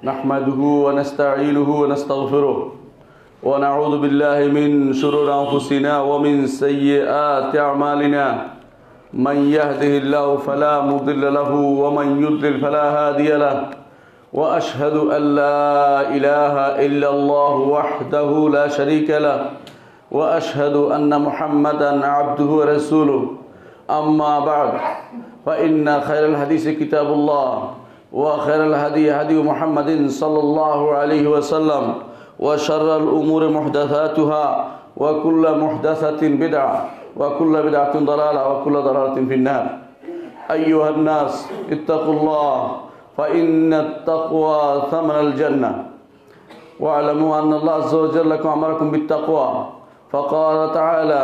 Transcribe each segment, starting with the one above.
نحمده ونستعينه ونستغفره ونعوذ بالله من شرور أنفسنا ومن سيئات أعمالنا من يهده الله فلا مضل له ومن يضلل فلا هادي له وأشهد أن لا إله إلا الله وحده لا شريك له وأشهد أن محمدا عبده ورسوله أما بعد فإن خير الحديث كتاب الله وخير الهدي هدي محمد صلى الله عليه وسلم وشر الأمور محدثاتها وكل محدثة بدعة وكل بدعة ضلالة وكل ضلالة في النار أيها الناس اتقوا الله فإن التقوى ثمن الجنة واعلموا أن الله عز وجل أمركم بالتقوى فقال تعالى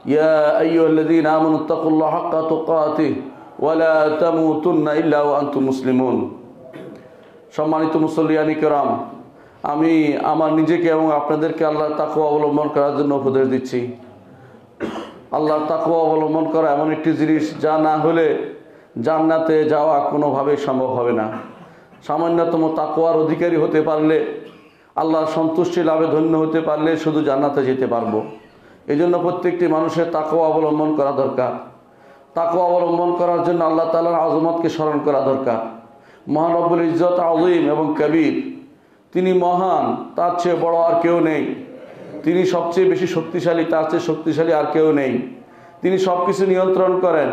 يا أيها الذين آمنوا اتقوا الله حق تقاته ولا تموتن إلا وأنتم مسلمون সম্মানিত মুসল্লিয়ানি কিরাম, আমি আমার নিজেকে এবং আপনাদেরকে আল্লাহর তাকওয়া অবলম্বন করার জন্য উপদেশ দিচ্ছি। আল্লাহর তাকওয়া অবলম্বন করা এমন একটি জিনিস যা না হলে জান্নাতে যাওয়া কোনোভাবেই সম্ভব হবে না। সামান্যতম তাকওয়ার অধিকারী হতে পারলে, আল্লাহর সন্তুষ্টি লাভে ধন্য হতে পারলে শুধু জান্নাতে যেতে পারবো। এই জন্য প্রত্যেকটি মানুষের তাকওয়া অবলম্বন করা দরকার। তাকওয়া অবলম্বন করার জন্য আল্লাহ তাআলার আযমতকে স্মরণ করা দরকার। মহান রব্বুল ইজ্জত আযীম এবং কবির, তিনি মহান, তার চেয়ে বড় আর কেউ নেই। তিনি সবচেয়ে বেশি শক্তিশালী, তার চেয়ে শক্তিশালী আর কেউ নেই। তিনি সব কিছু নিয়ন্ত্রণ করেন।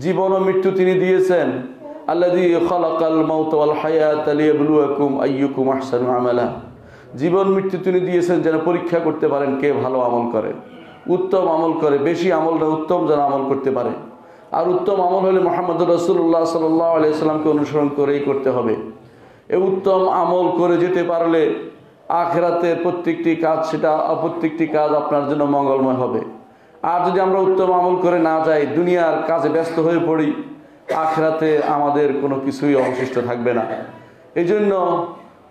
জীবন ও মৃত্যু তিনি দিয়েছেন। আল্লাযী খালাকাল মাউতা ওয়াল হায়াতা লিয়াবলুয়াকুম আইয়ুকুম আহসানু আমালা। জীবন মৃত্যু তিনি দিয়েছেন যেন পরীক্ষা করতে পারেন কে ভালো আমল করে, উত্তম আমল করে। বেশি আমল না, উত্তম যেন আমল করতে পারে। আর উত্তম আমল হলে মুহাম্মদুর রাসূলুল্লাহ সাল্লাল্লাহু আলাইহি সাল্লামকে অনুসরণ করেই করতে হবে। এই উত্তম আমল করে যেতে পারলে আখিরাতের প্রত্যেকটি কাজ আপনার জন্য মঙ্গলময় হবে। আর যদি আমরা উত্তম আমল করে না যাই, দুনিয়ার কাজে ব্যস্ত হয়ে পড়ি, আখিরাতে আমাদের কোনো কিছুই অবশিষ্ট থাকবে না। এই জন্য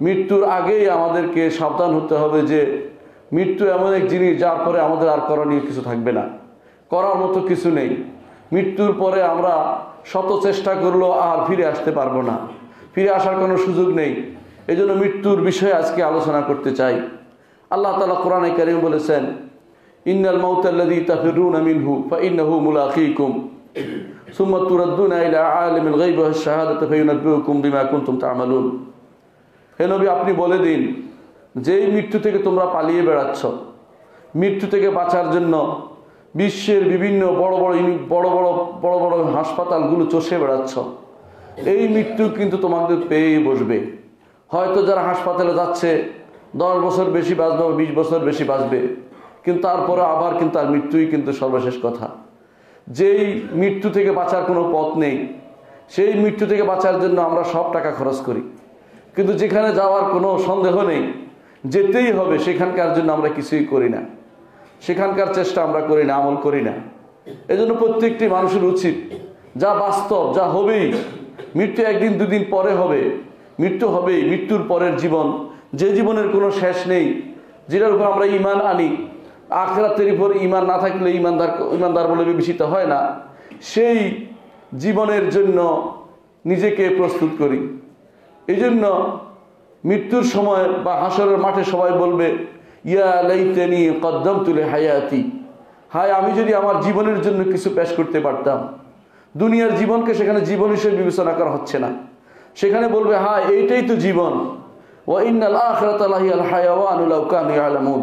মৃত্যুর আগেই আমাদেরকে সাবধান হতে হবে যে মৃত্যু এমন এক জিনিস যার পরে আমাদের আর করণীয় কিছু থাকবে না, করার মতো কিছু নেই। মৃত্যুর পরে আমরা শত চেষ্টা করলেও আর ফিরে আসতে পারবো না, ফিরে আসার কোনো সুযোগ নেই। এই জন্য মৃত্যুর বিষয়ে আজকে আলোচনা করতে চাই। আল্লাহ তাআলা কোরআনে কারীম বলেছেন, ইন্নাল মাউতাল্লাযী তাফিরুনা মিনহু ফাইন্নাহু মুলাকীকুম সুম্মা তুরাদ্দুনা ইলা আলিমিল গায়বি ওয়াশ শাহাদাতি ফায়ুনাব্বিউকুম বিমা কুনতুম তা'মালুন। হে নবী, আপনি বলে দিন, যেই মৃত্যু থেকে তোমরা পালিয়ে বেড়াচ্ছ, মৃত্যু থেকে বাঁচার জন্য বিশ্বের বিভিন্ন বড় বড় হাসপাতালগুলো চষে বেড়াচ্ছ, এই মৃত্যু কিন্তু তোমাদের পেয়েই বসবে। হয়তো যারা হাসপাতালে যাচ্ছে 10 বছর বেশি বাঁচবে, 20 বছর বেশি বাঁচবে, কিন্তু তারপরে আবার কিন্তু তার মৃত্যুই কিন্তু সর্বশেষ কথা। যেই মৃত্যু থেকে বাঁচার কোনো পথ নেই, সেই মৃত্যু থেকে বাঁচার জন্য আমরা সব টাকা খরচ করি, কিন্তু যেখানে যাওয়ার কোনো সন্দেহ নেই, যেতেই হবে, সেখানকার জন্য আমরা কিছুই করি না, সেখানকার চেষ্টা আমরা করি না, আমল করি না। এজন্য প্রত্যেকটি মানুষের উচিত, যা বাস্তব, যা হবেই, মৃত্যু একদিন দুদিন পরে হবে, মৃত্যু হবেই। মৃত্যুর পরের জীবন, যে জীবনের কোনো শেষ নেই, যেটার উপর আমরা ঈমান আনি, আখিরাতের উপর ঈমান না থাকলে ঈমানদার বলে বিবেচিত হয় না, সেই জীবনের জন্য নিজেকে প্রস্তুত করি। এই জন্য মৃত্যুর সময় বা হাসরের মাঠে সবাই বলবে, ইয়া লাইতানি কদ্দামতু লিহায়াতি, হায় আমি যদি আমার জীবনের জন্য কিছু পেশ করতে পারতাম। দুনিয়ার জীবনকে সেখানে জীবন হিসেবে বিবেচনা করা হচ্ছে না, সেখানে বলবে হায় এইটাই তো জীবন। ওয়া ইন্নাল আখিরাতা লাহিয়াল হায়াওয়ানু লাউ কানু ইয়ালামুন।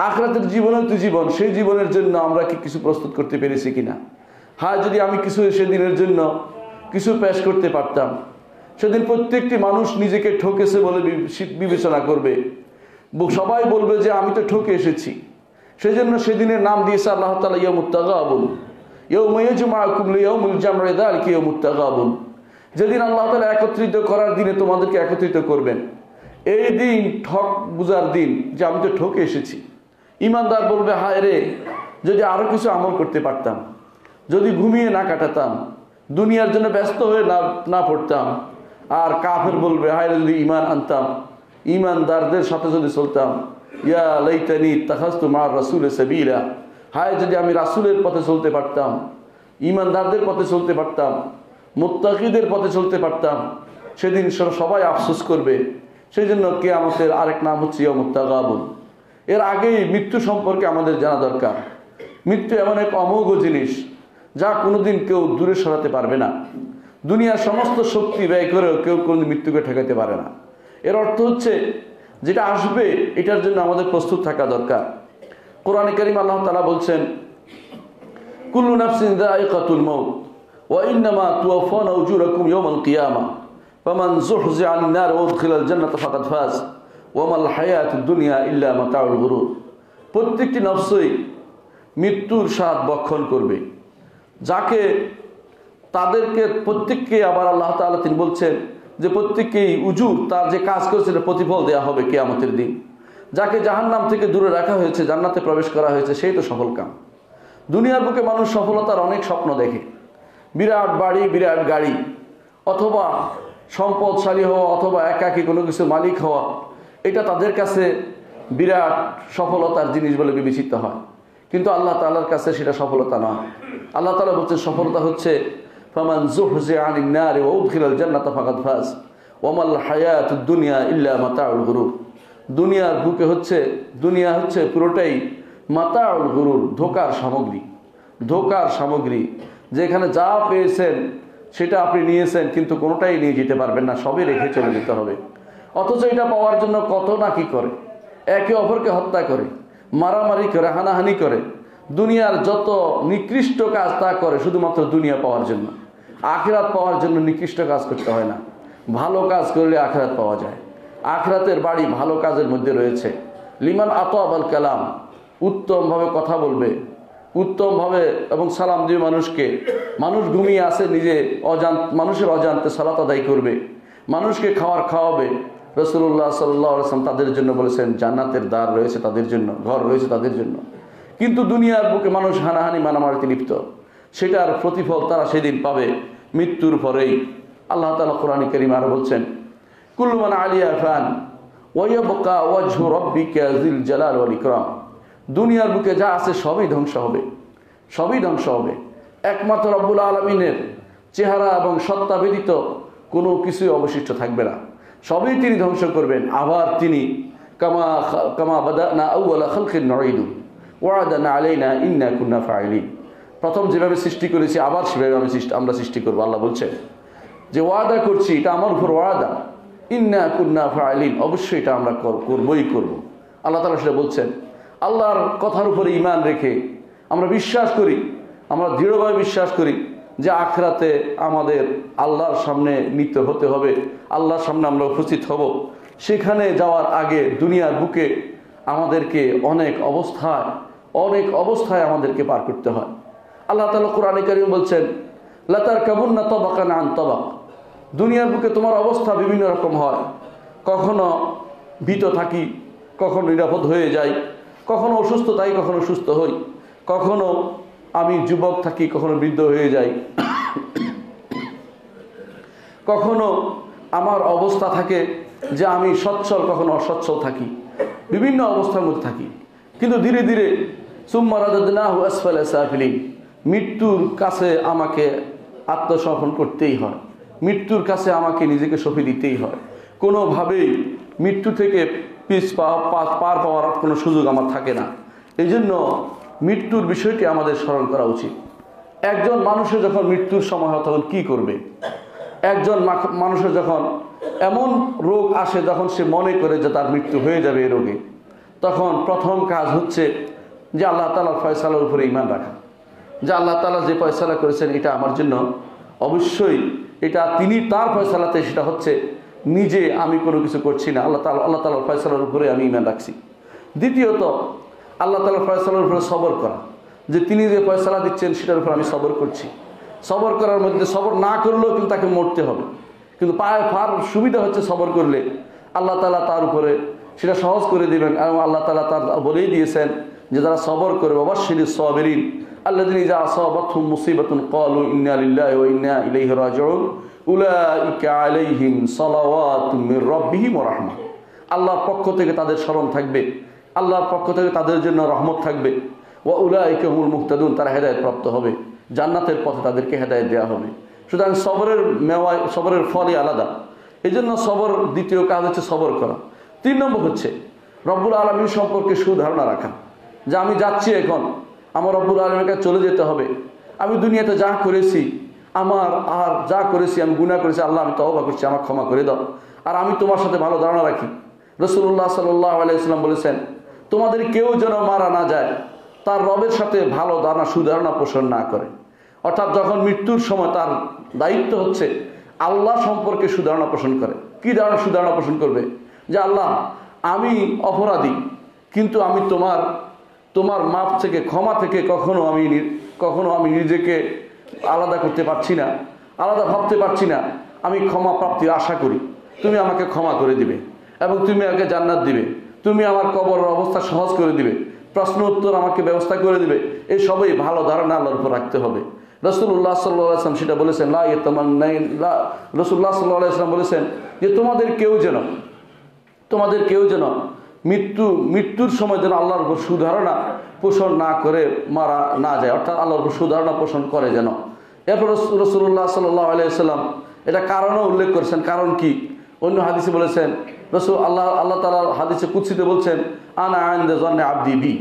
আখিরাতের জীবনই তো জীবন, সেই জীবনের জন্য আমরা কি কিছু প্রস্তুত করতে পেরেছি কিনা? হায় যদি আমি কিছু সেদিনের জন্য কিছু পেশ করতে পারতাম। সেদিন প্রত্যেকটি মানুষ নিজেকে ঠকেছে বলে বিবেচনা করবে, সবাই বলবে যে আমি তো ঠকে এসেছি। সেই জন্য সেদিনের নাম দিয়েছে আল্লাহ তাআলা ইয়াউমুত তাগাবুন, ইয়াউমা ইয়াজমাউকুম লিয়াউমিল জাম'i যালিকা ইয়াউমুত তাগাবুন। যেদিন আল্লাহ তাআলা একত্রিত করার দিনে তোমাদেরকে একত্রিত করবেন, এই দিন ঠক বুঝার দিন, যে আমি তো ঠকে এসেছি। ঈমানদার বলবে হায় রে, যদি আরো কিছু আমল করতে পারতাম, যদি ঘুমিয়ে না কাটাতাম, দুনিয়ার জন্য ব্যস্ত হয়ে না পড়তাম। আর কাফের বলবে হায় রে, যদি ঈমান আনতাম, ঈমানদারদের সাথে যদি চলতাম, ইয়া লাইতানি ইত্তাখাযতু মা'আর রাসূলি সাবিলা, হায় যদি আমি রাসূলের পথে চলতে পারতাম, ঈমানদারদের পথে চলতে পারতাম, মুত্তাকিদের পথে চলতে পারতাম। সেদিন সবাই আফসোস করবে, সেই জন্য কিয়ামতের আরেক নাম হচ্ছে ইয়াউমুত তাগাবুন। এর আগেই মৃত্যু সম্পর্কে আমাদের জানা দরকার। মৃত্যু এমন এক অমোঘ জিনিস যা কোনোদিন কেউ দূরে সরাতে পারবে না। দুনিয়ার সমস্ত শক্তি ব্যয় করেও কেউ কোনোদিন মৃত্যুকে ঠেকাতে পারে না। এর অর্থ হচ্ছে যেটা আসবে এটার জন্য আমাদের প্রস্তুত থাকা দরকার। কোরআনে কারীম আল্লাহ তাআলা বলছেন, কুল্লু নাফসিন যায়িকাতুল মাউত ওয়া ইন্নামা তুওয়াফাউনা উজুরাকুম ইয়াওমাল কিয়ামাহ ফামান যুহজিহা আনিন নার ওয়া উদখিলাল জান্নাতা ফাকাদ ফাজ ওয়া মাল হায়াতুদ দুনিয়া ইল্লা মাতাউল গুরুর। প্রত্যেকটি নফসই মৃত্যুর স্বাদ ভক্ষণ করবে। যাকে তাদেরকে প্রত্যেককে আবার আল্লাহ তাআলা তিনি বলছেন যে প্রত্যেককেই উজুর তার যে কাজ করেছে প্রতিফল দেওয়া হবে কিয়ামতের দিন। যাকে জাহান্নাম থেকে দূরে রাখা হয়েছে, জান্নাতে প্রবেশ করা হয়েছে, সেই তো সফল কাম। দুনিয়ার বুকে মানুষ সফলতার অনেক স্বপ্ন দেখে, বিরাট বাড়ি, বিরাট গাড়ি, অথবা সম্পদশালী হওয়া, অথবা একাকী কোনো কিছু মালিক হওয়া, এটা তাদের কাছে বিরাট সফলতার জিনিস বলে বিবেচিত হয়। কিন্তু আল্লাহ তাআলার কাছে সেটা সফলতা নয়। আল্লাহ তাআলা বলছেন সফলতা হচ্ছে ফামান যুহজিহা আনিন নার ওয়া উদখিলাল জান্নাতা ফাকাদ ফাজ ওয়া মাল হায়াতুদ দুনিয়া ইল্লা মাতাউল গুরুর। দুনিয়ার বুকে হচ্ছে, দুনিয়া হচ্ছে পুরোটাই মাতাউল গুরুর, ধোকার সামগ্রী। ধোকার সামগ্রী, যেখানে যা পেয়েছেন সেটা আপনি নিয়েছেন, কিন্তু কোনোটাই নিয়ে যেতে পারবেন না, সবই রেখে চলে যেতে হবে। অথচ এটা পাওয়ার জন্য কত না কি করে, একে অপরকে হত্যা করে, মারামারি করে, হানাহানি করে, দুনিয়ার যত নিকৃষ্ট কাজ তা করে শুধুমাত্র দুনিয়া পাওয়ার জন্য। আখিরাত পাওয়ার জন্য নিকৃষ্ট কাজ করতে হয় না, ভালো কাজ করলে আখিরাত পাওয়া যায়। আখিরাতের বাড়ি ভালো কাজের মধ্যে রয়েছে। লিমান আতাবাল কালাম, উত্তমভাবে কথা বলবে, উত্তমভাবে এবং সালাম দিয়ে মানুষকে, মানুষ ঘুমিয়ে আসে নিজে মানুষের অজান্তে সালাত আদায় করবে, মানুষকে খাওয়াবে। রাসূলুল্লাহ সাল্লাল্লাহু আলাইহি ওয়াসাল্লাম তাদের জন্য বলেছেন জান্নাতের দ্বার রয়েছে তাদের জন্য, ঘর রয়েছে তাদের জন্য। কিন্তু দুনিয়ার বুকে মানুষ হানাহানি মারামারিতে লিপ্ত, সেটার প্রতিফল তারা সেদিন পাবে মৃত্যুর পরেই। আল্লাহ তাআলা কোরআনে কারীম আরো বলছেন, কুল্লু মান আলিয়া ফান ওয়া ইয়াবকা ওয়াজহু রাব্বিকা যিল জালাল ওয়াল ইকরাম। দুনিয়ার বুকে যা আছে সবই ধ্বংস হবে, সবই ধ্বংস হবে। একমাত্র রব্বুল আলামিনের চেহারা এবং সত্তা ব্যতীত কোনো কিছুই অবশিষ্ট থাকবে না, সবই তিনি ধ্বংস করবেন। আবার তিনি কামা বাদানা আউওয়ালা খালকিন নুঈদু ওয়া'দানা আলাইনা ইন্না কুন্না ফাইলিন। প্রথম যেভাবে সৃষ্টি করেছি আবার সেভাবে আমরা সৃষ্টি করব। আল্লাহ বলছেন যে ওয়াদা করছি, এটা আমার উপর ওয়াদা, ইন্না কুন্না ফাইলিন, অবশ্যই এটা আমরা করবই করব। আল্লাহ তাআলা সেটা বলছেন। আল্লাহর কথার উপরে ঈমান রেখে আমরা বিশ্বাস করি, আমরা দৃঢ়ভাবে বিশ্বাস করি যে আখিরাতে আমাদের আল্লাহর সামনে নিতে হতে হবে, আল্লাহর সামনে আমরা উপস্থিত হব। সেখানে যাওয়ার আগে দুনিয়ার বুকে আমাদেরকে অনেক অবস্থায় আমাদেরকে পার করতে হয়। আল্লাহ তাআলা কোরআনে কারীম বলছেন, লা তারকাবুন্না তাবাকান আন তাবাক। দুনিয়ার বুকে তোমার অবস্থা বিভিন্ন রকম হয়, কখনো ভীত থাকি, কখনো নিরাপদ হয়ে যাই, কখনো অসুস্থ থাকি, কখনো সুস্থ হই, কখনো আমি যুবক থাকি, কখনো বৃদ্ধ হয়ে যাই, কখনো আমার অবস্থা থাকে যে আমি সচ্ছল, কখনো অসচ্ছল থাকি, বিভিন্ন অবস্থার মধ্যে থাকি। কিন্তু ধীরে ধীরে সুম্মা রাদাদনাহু আসফালা সাফিলিন, মৃত্যুর কাছে আমাকে আত্মসমর্পণ করতেই হয়, মৃত্যুর কাছে আমাকে নিজেকে সঁপে দিতেই হয়। কোনোভাবেই মৃত্যু থেকে পার পাওয়ার কোনো সুযোগ আমার থাকে না। এই জন্য মৃত্যুর বিষয়টি আমাদের স্মরণ করা উচিত। একজন মানুষের যখন মৃত্যুর সময় হয় তখন কী করবে? একজন মানুষের যখন এমন রোগ আসে, যখন সে মনে করে যে তার মৃত্যু হয়ে যাবে এই রোগে, তখন প্রথম কাজ হচ্ছে যে আল্লাহ তাআলার ফয়সালার উপরে ঈমান রাখা, যে আল্লাহ তাআলা যে ফয়সালা করেছেন এটা আমার জন্য অবশ্যই, এটা তিনি তার ফয়সালাতে, সেটা হচ্ছে নিজে আমি কোনো কিছু করছি না, আল্লাহ তাআলার ফয়সালার উপরে আমি ঈমান রাখছি। দ্বিতীয়ত আল্লাহ তাআলার ফয়সালার উপরে সবর করা, যে তিনি যে ফয়সালা দিচ্ছেন সেটার উপর আমি সবর করছি। সবর করার মধ্যে সবর না করলেও কিন্তু তাকে মরতে হবে, কিন্তু পার সুবিধা হচ্ছে সবর করলে আল্লাহ তাআলা তার উপরে সেটা সহজ করে দিবেন। এবং আল্লাহ তাআলা তার বলেই দিয়েছেন যে যারা সবর করবে, ওয়াবাশশিরিস সাবিরিন আল্লাযিনা ইযা আসাবাতহুম মুসিবাতুন ক্বালু ইন্না লিল্লাহি ওয়া ইন্না ইলাইহি রাজিউন উলাইকা আলাইহিম সালাওয়াতুম মির রাব্বিহিম ওয়া রাহমাহ। আল্লাহর পক্ষ থেকে তাদের স্মরণ থাকবে, আল্লাহর পক্ষ থেকে তাদের জন্য রহমত থাকবে। ওয়া উলাইকা হুমুল মুহতাদুন, তারা হেদায়েত প্রাপ্ত হবে, জান্নাতের পথে তাদেরকে হেদায়েত দেওয়া হবে। সুতরাং সবরের ফলই আলাদা। এই জন্য সবর, দ্বিতীয় কাজ হচ্ছে সবর করা। 3 নম্বর হচ্ছে রব্বুল আলামিন সম্পর্কে সুধারণা রাখা, যে আমি যাচ্ছি, এখন আমার রব্বুল আলামিনের কাছে চলে যেতে হবে। আমি দুনিয়াতে যা করেছি, আমার আর যা করেছি, আমি গুনাহ করেছি, আল্লাহ আমি তওবা করছি, আমার ক্ষমা করে দাও, আর আমি তোমার সাথে ভালো ধারণা রাখি। রাসূলুল্লাহ সাল্লাল্লাহু আলাইহি ওয়াসাল্লাম বলেছেন, তোমাদের কেউ যেন মারা না যায় তার রবের সাথে ভালো সুধারণা পোষণ না করে। অর্থাৎ যখন মৃত্যুর সময় তার দায়িত্ব হচ্ছে আল্লাহ সম্পর্কে সুধারণা পোষণ করে। কি ধরনের সুধারণা পোষণ করবে? যে আল্লাহ, আমি অপরাধী, কিন্তু আমি তোমার মাপ থেকে, ক্ষমা থেকে কখনো আমি নিজেকে আলাদা করতে পারছি না, আলাদা ভাবতে পারছি না। আমি ক্ষমা প্রাপ্তির আশা করি, তুমি আমাকে ক্ষমা করে দিবে এবং তুমি আমাকে জান্নাত দিবে, তুমি আমার কবরের অবস্থা সহজ করে দিবে, প্রশ্ন উত্তর আমাকে ব্যবস্থা করে দিবে। এই সবই ভালো ধারণা আল্লাহর উপর রাখতে হবে। রাসূলুল্লাহ সাল্লাল্লাহু আলাইহি ওয়াসাল্লাম সেটা বলেছেন, রাসূলুল্লাহ সাল্লাল্লাহু আলাইহি ওয়াসাল্লাম বলেছেন যে তোমাদের কেউ যেন মৃত্যুর সময় যেন আল্লাহর উপর সুধারণা পোষণ না করে মারা না যায়, অর্থাৎ আল্লাহর উপর সুধারণা পোষণ করে যেন। এরপর রাসূলুল্লাহ সাল্লাল্লাহু আলাইহি ওয়াসাল্লাম এটা কারণও উল্লেখ করেছেন। কারণ কি? অন্য হাদিসে বলেছেন, আল্লাহ তাআলা হাদিসে কুদসিতে বলছেন, আনা ইনদা যান্নি আবদি বি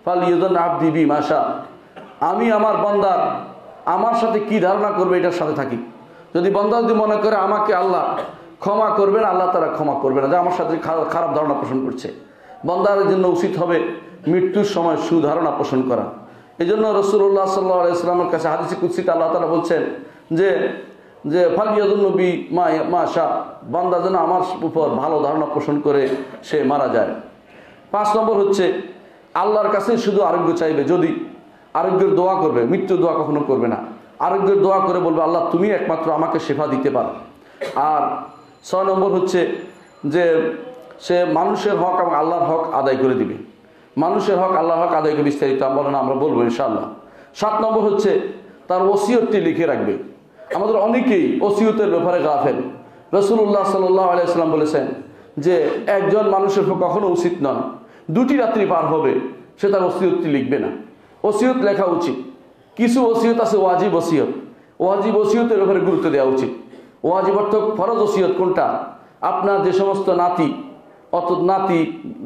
ফালিয়াযান্নি আবদি বি মা শা। আমি আমার বান্দা আমার সাথে কি ধারণা করবে এটার সাথে থাকি। যদি বান্দা যদি মনে করে আমাকে আল্লাহ ক্ষমা করবেন, আল্লাহ তাআলা ক্ষমা করবে না, যে আমার সাথে খারাপ ধারণা পোষণ করছে। বান্দার জন্য উচিত হবে মৃত্যুর সময় সুধারণা পোষণ করা। এই জন্য রাসূলুল্লাহ সাল্লাল্লাহু আলাইহি ওয়াসাল্লামের কাছে হাদিসে কুদসিতে আল্লাহ তাআলা বলছেন যে ফালিয়াযান্নি বি মা শা, বান্দা যেন আমার উপর ভালো ধারণা পোষণ করে সে মারা যায়। 5 নম্বর হচ্ছে আল্লাহর কাছে শুধু আরোগ্য চাইবে। যদি আরোগ্যের দোয়া করবে, মৃত্যু দোয়া কখনো করবে না, আরোগ্যের দোয়া করে বলবে আল্লাহ তুমি একমাত্র আমাকে শেফা দিতে পারো। আর 6 নম্বর হচ্ছে যে সে মানুষের হক এবং আল্লাহর হক আদায় করে দিবে। মানুষের হক, আল্লাহর হক আদায় করে বিস্তারিত আমরা বলবো ইনশাআল্লাহ। 7 নম্বর হচ্ছে তার ওসিয়তটি লিখে রাখবে। আমাদের অনেকেই ওসিয়তের ব্যাপারে গাফেল। রাসূলুল্লাহ সাল্লাল্লাহু আলাইহি ওয়াসাল্লাম বলেছেন যে একজন মানুষের কখনো উচিত নয় 2টি রাত্রি পার হবে সে তার ওসিয়তটি লিখবে না। ওসিয়ত লেখা উচিত। কিছু ওসিয়ত আছে ওয়াজিব ওসিয়ত, ওয়াজিব ওসিয়তের ব্যাপারে গুরুত্ব দেওয়া উচিত। ওয়াজিব অর্থ ফরজ ওসিয়ত কোনটা? আপনার যে সমস্ত নাতি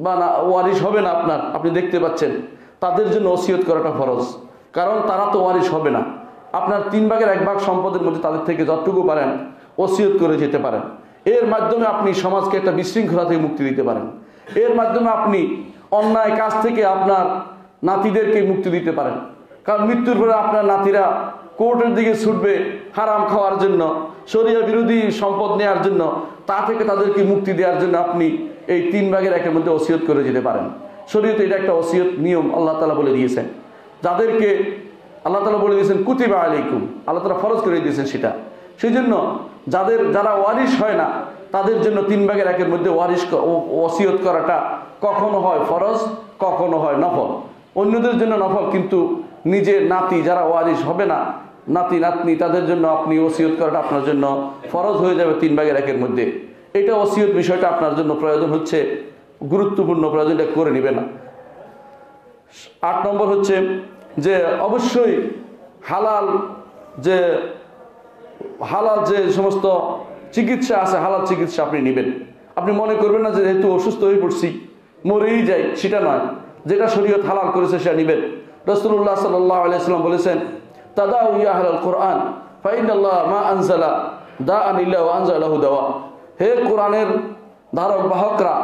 বা ওয়ারিশ হবে না আপনি দেখতে পাচ্ছেন, তাদের জন্য ওসিয়ত করাটা ফরজ, কারণ তারা তো ওয়ারিশ হবে না। আপনার 3 ভাগের 1 ভাগ সম্পদের মধ্যে তাদের থেকে যতটুকু পারেন ওসিয়ত করে যেতে পারেন। এর মাধ্যমে আপনি সমাজকে একটা বিশৃঙ্খলা থেকে মুক্তি দিতে পারেন। এর মাধ্যমে আপনি অন্যায় কাজ থেকে আপনার নাতিদেরকে মুক্তি দিতে পারেন। কারণ মৃত্যুর পরে আপনার নাতিরা কোর্টের দিকে ছুটবে হারাম খাওয়ার জন্য, শরিয়া বিরোধী সম্পদ নেওয়ার জন্য, তা থেকে তাদেরকে মুক্তি দেওয়ার জন্য আপনি এই 3 ভাগের 1-এর মধ্যে ওসিয়ত করে যেতে পারেন। শরীয়তে এটা একটা ওসিয়ত নিয়ম আল্লাহ তাআলা বলে দিয়েছেন। যাদেরকে আল্লাহ তাআলা বলে দিয়েছেন কুতিবা আলাইকুম, আল্লাহ তাআলা ফরজ করে দিয়েছেন সেটা। সেই জন্য যারা ওয়ারিশ হয় না তাদের জন্য 3 ভাগের 1-এর মধ্যে ওসিয়ত করাটা কখনো হয় ফরজ, কখনো হয় নফল। অন্যদের জন্য নফল, কিন্তু নিজের নাতি যারা ওয়ারিশ হবে না, নাতি নাতনি, তাদের জন্য আপনি ওসিয়ত করাটা আপনার জন্য ফরজ হয়ে যাবে 3 ভাগের 1-এর মধ্যে। এটা ওসিয়ত বিষয়টা আপনার জন্য প্রয়োজন হচ্ছে, গুরুত্বপূর্ণ, প্রয়োজনটা করে নেবে না। 8 নম্বর হচ্ছে যে অবশ্যই হালাল যে সমস্ত চিকিৎসা আছে, হালাল চিকিৎসা আপনি নেবেন। আপনি মনে করবেন না যে যেহেতু অসুস্থ হয়ে পড়ছি মরেই যাই, সেটা নয়। যেটা শরীয়ত হালাল করেছে সেটা নেবেন। রাসূলুল্লাহ সাল্লাল্লাহু আলাইহি ওয়াসাল্লাম বলেছেন, তাদাউ ইয়া আহলাল কোরআন ফাইনাল্লাহ মা আনজালা দাআন ইল্লা ওয়া আনজালাহু দাওয়া। হে কোরআনের ধারক বাহকরা,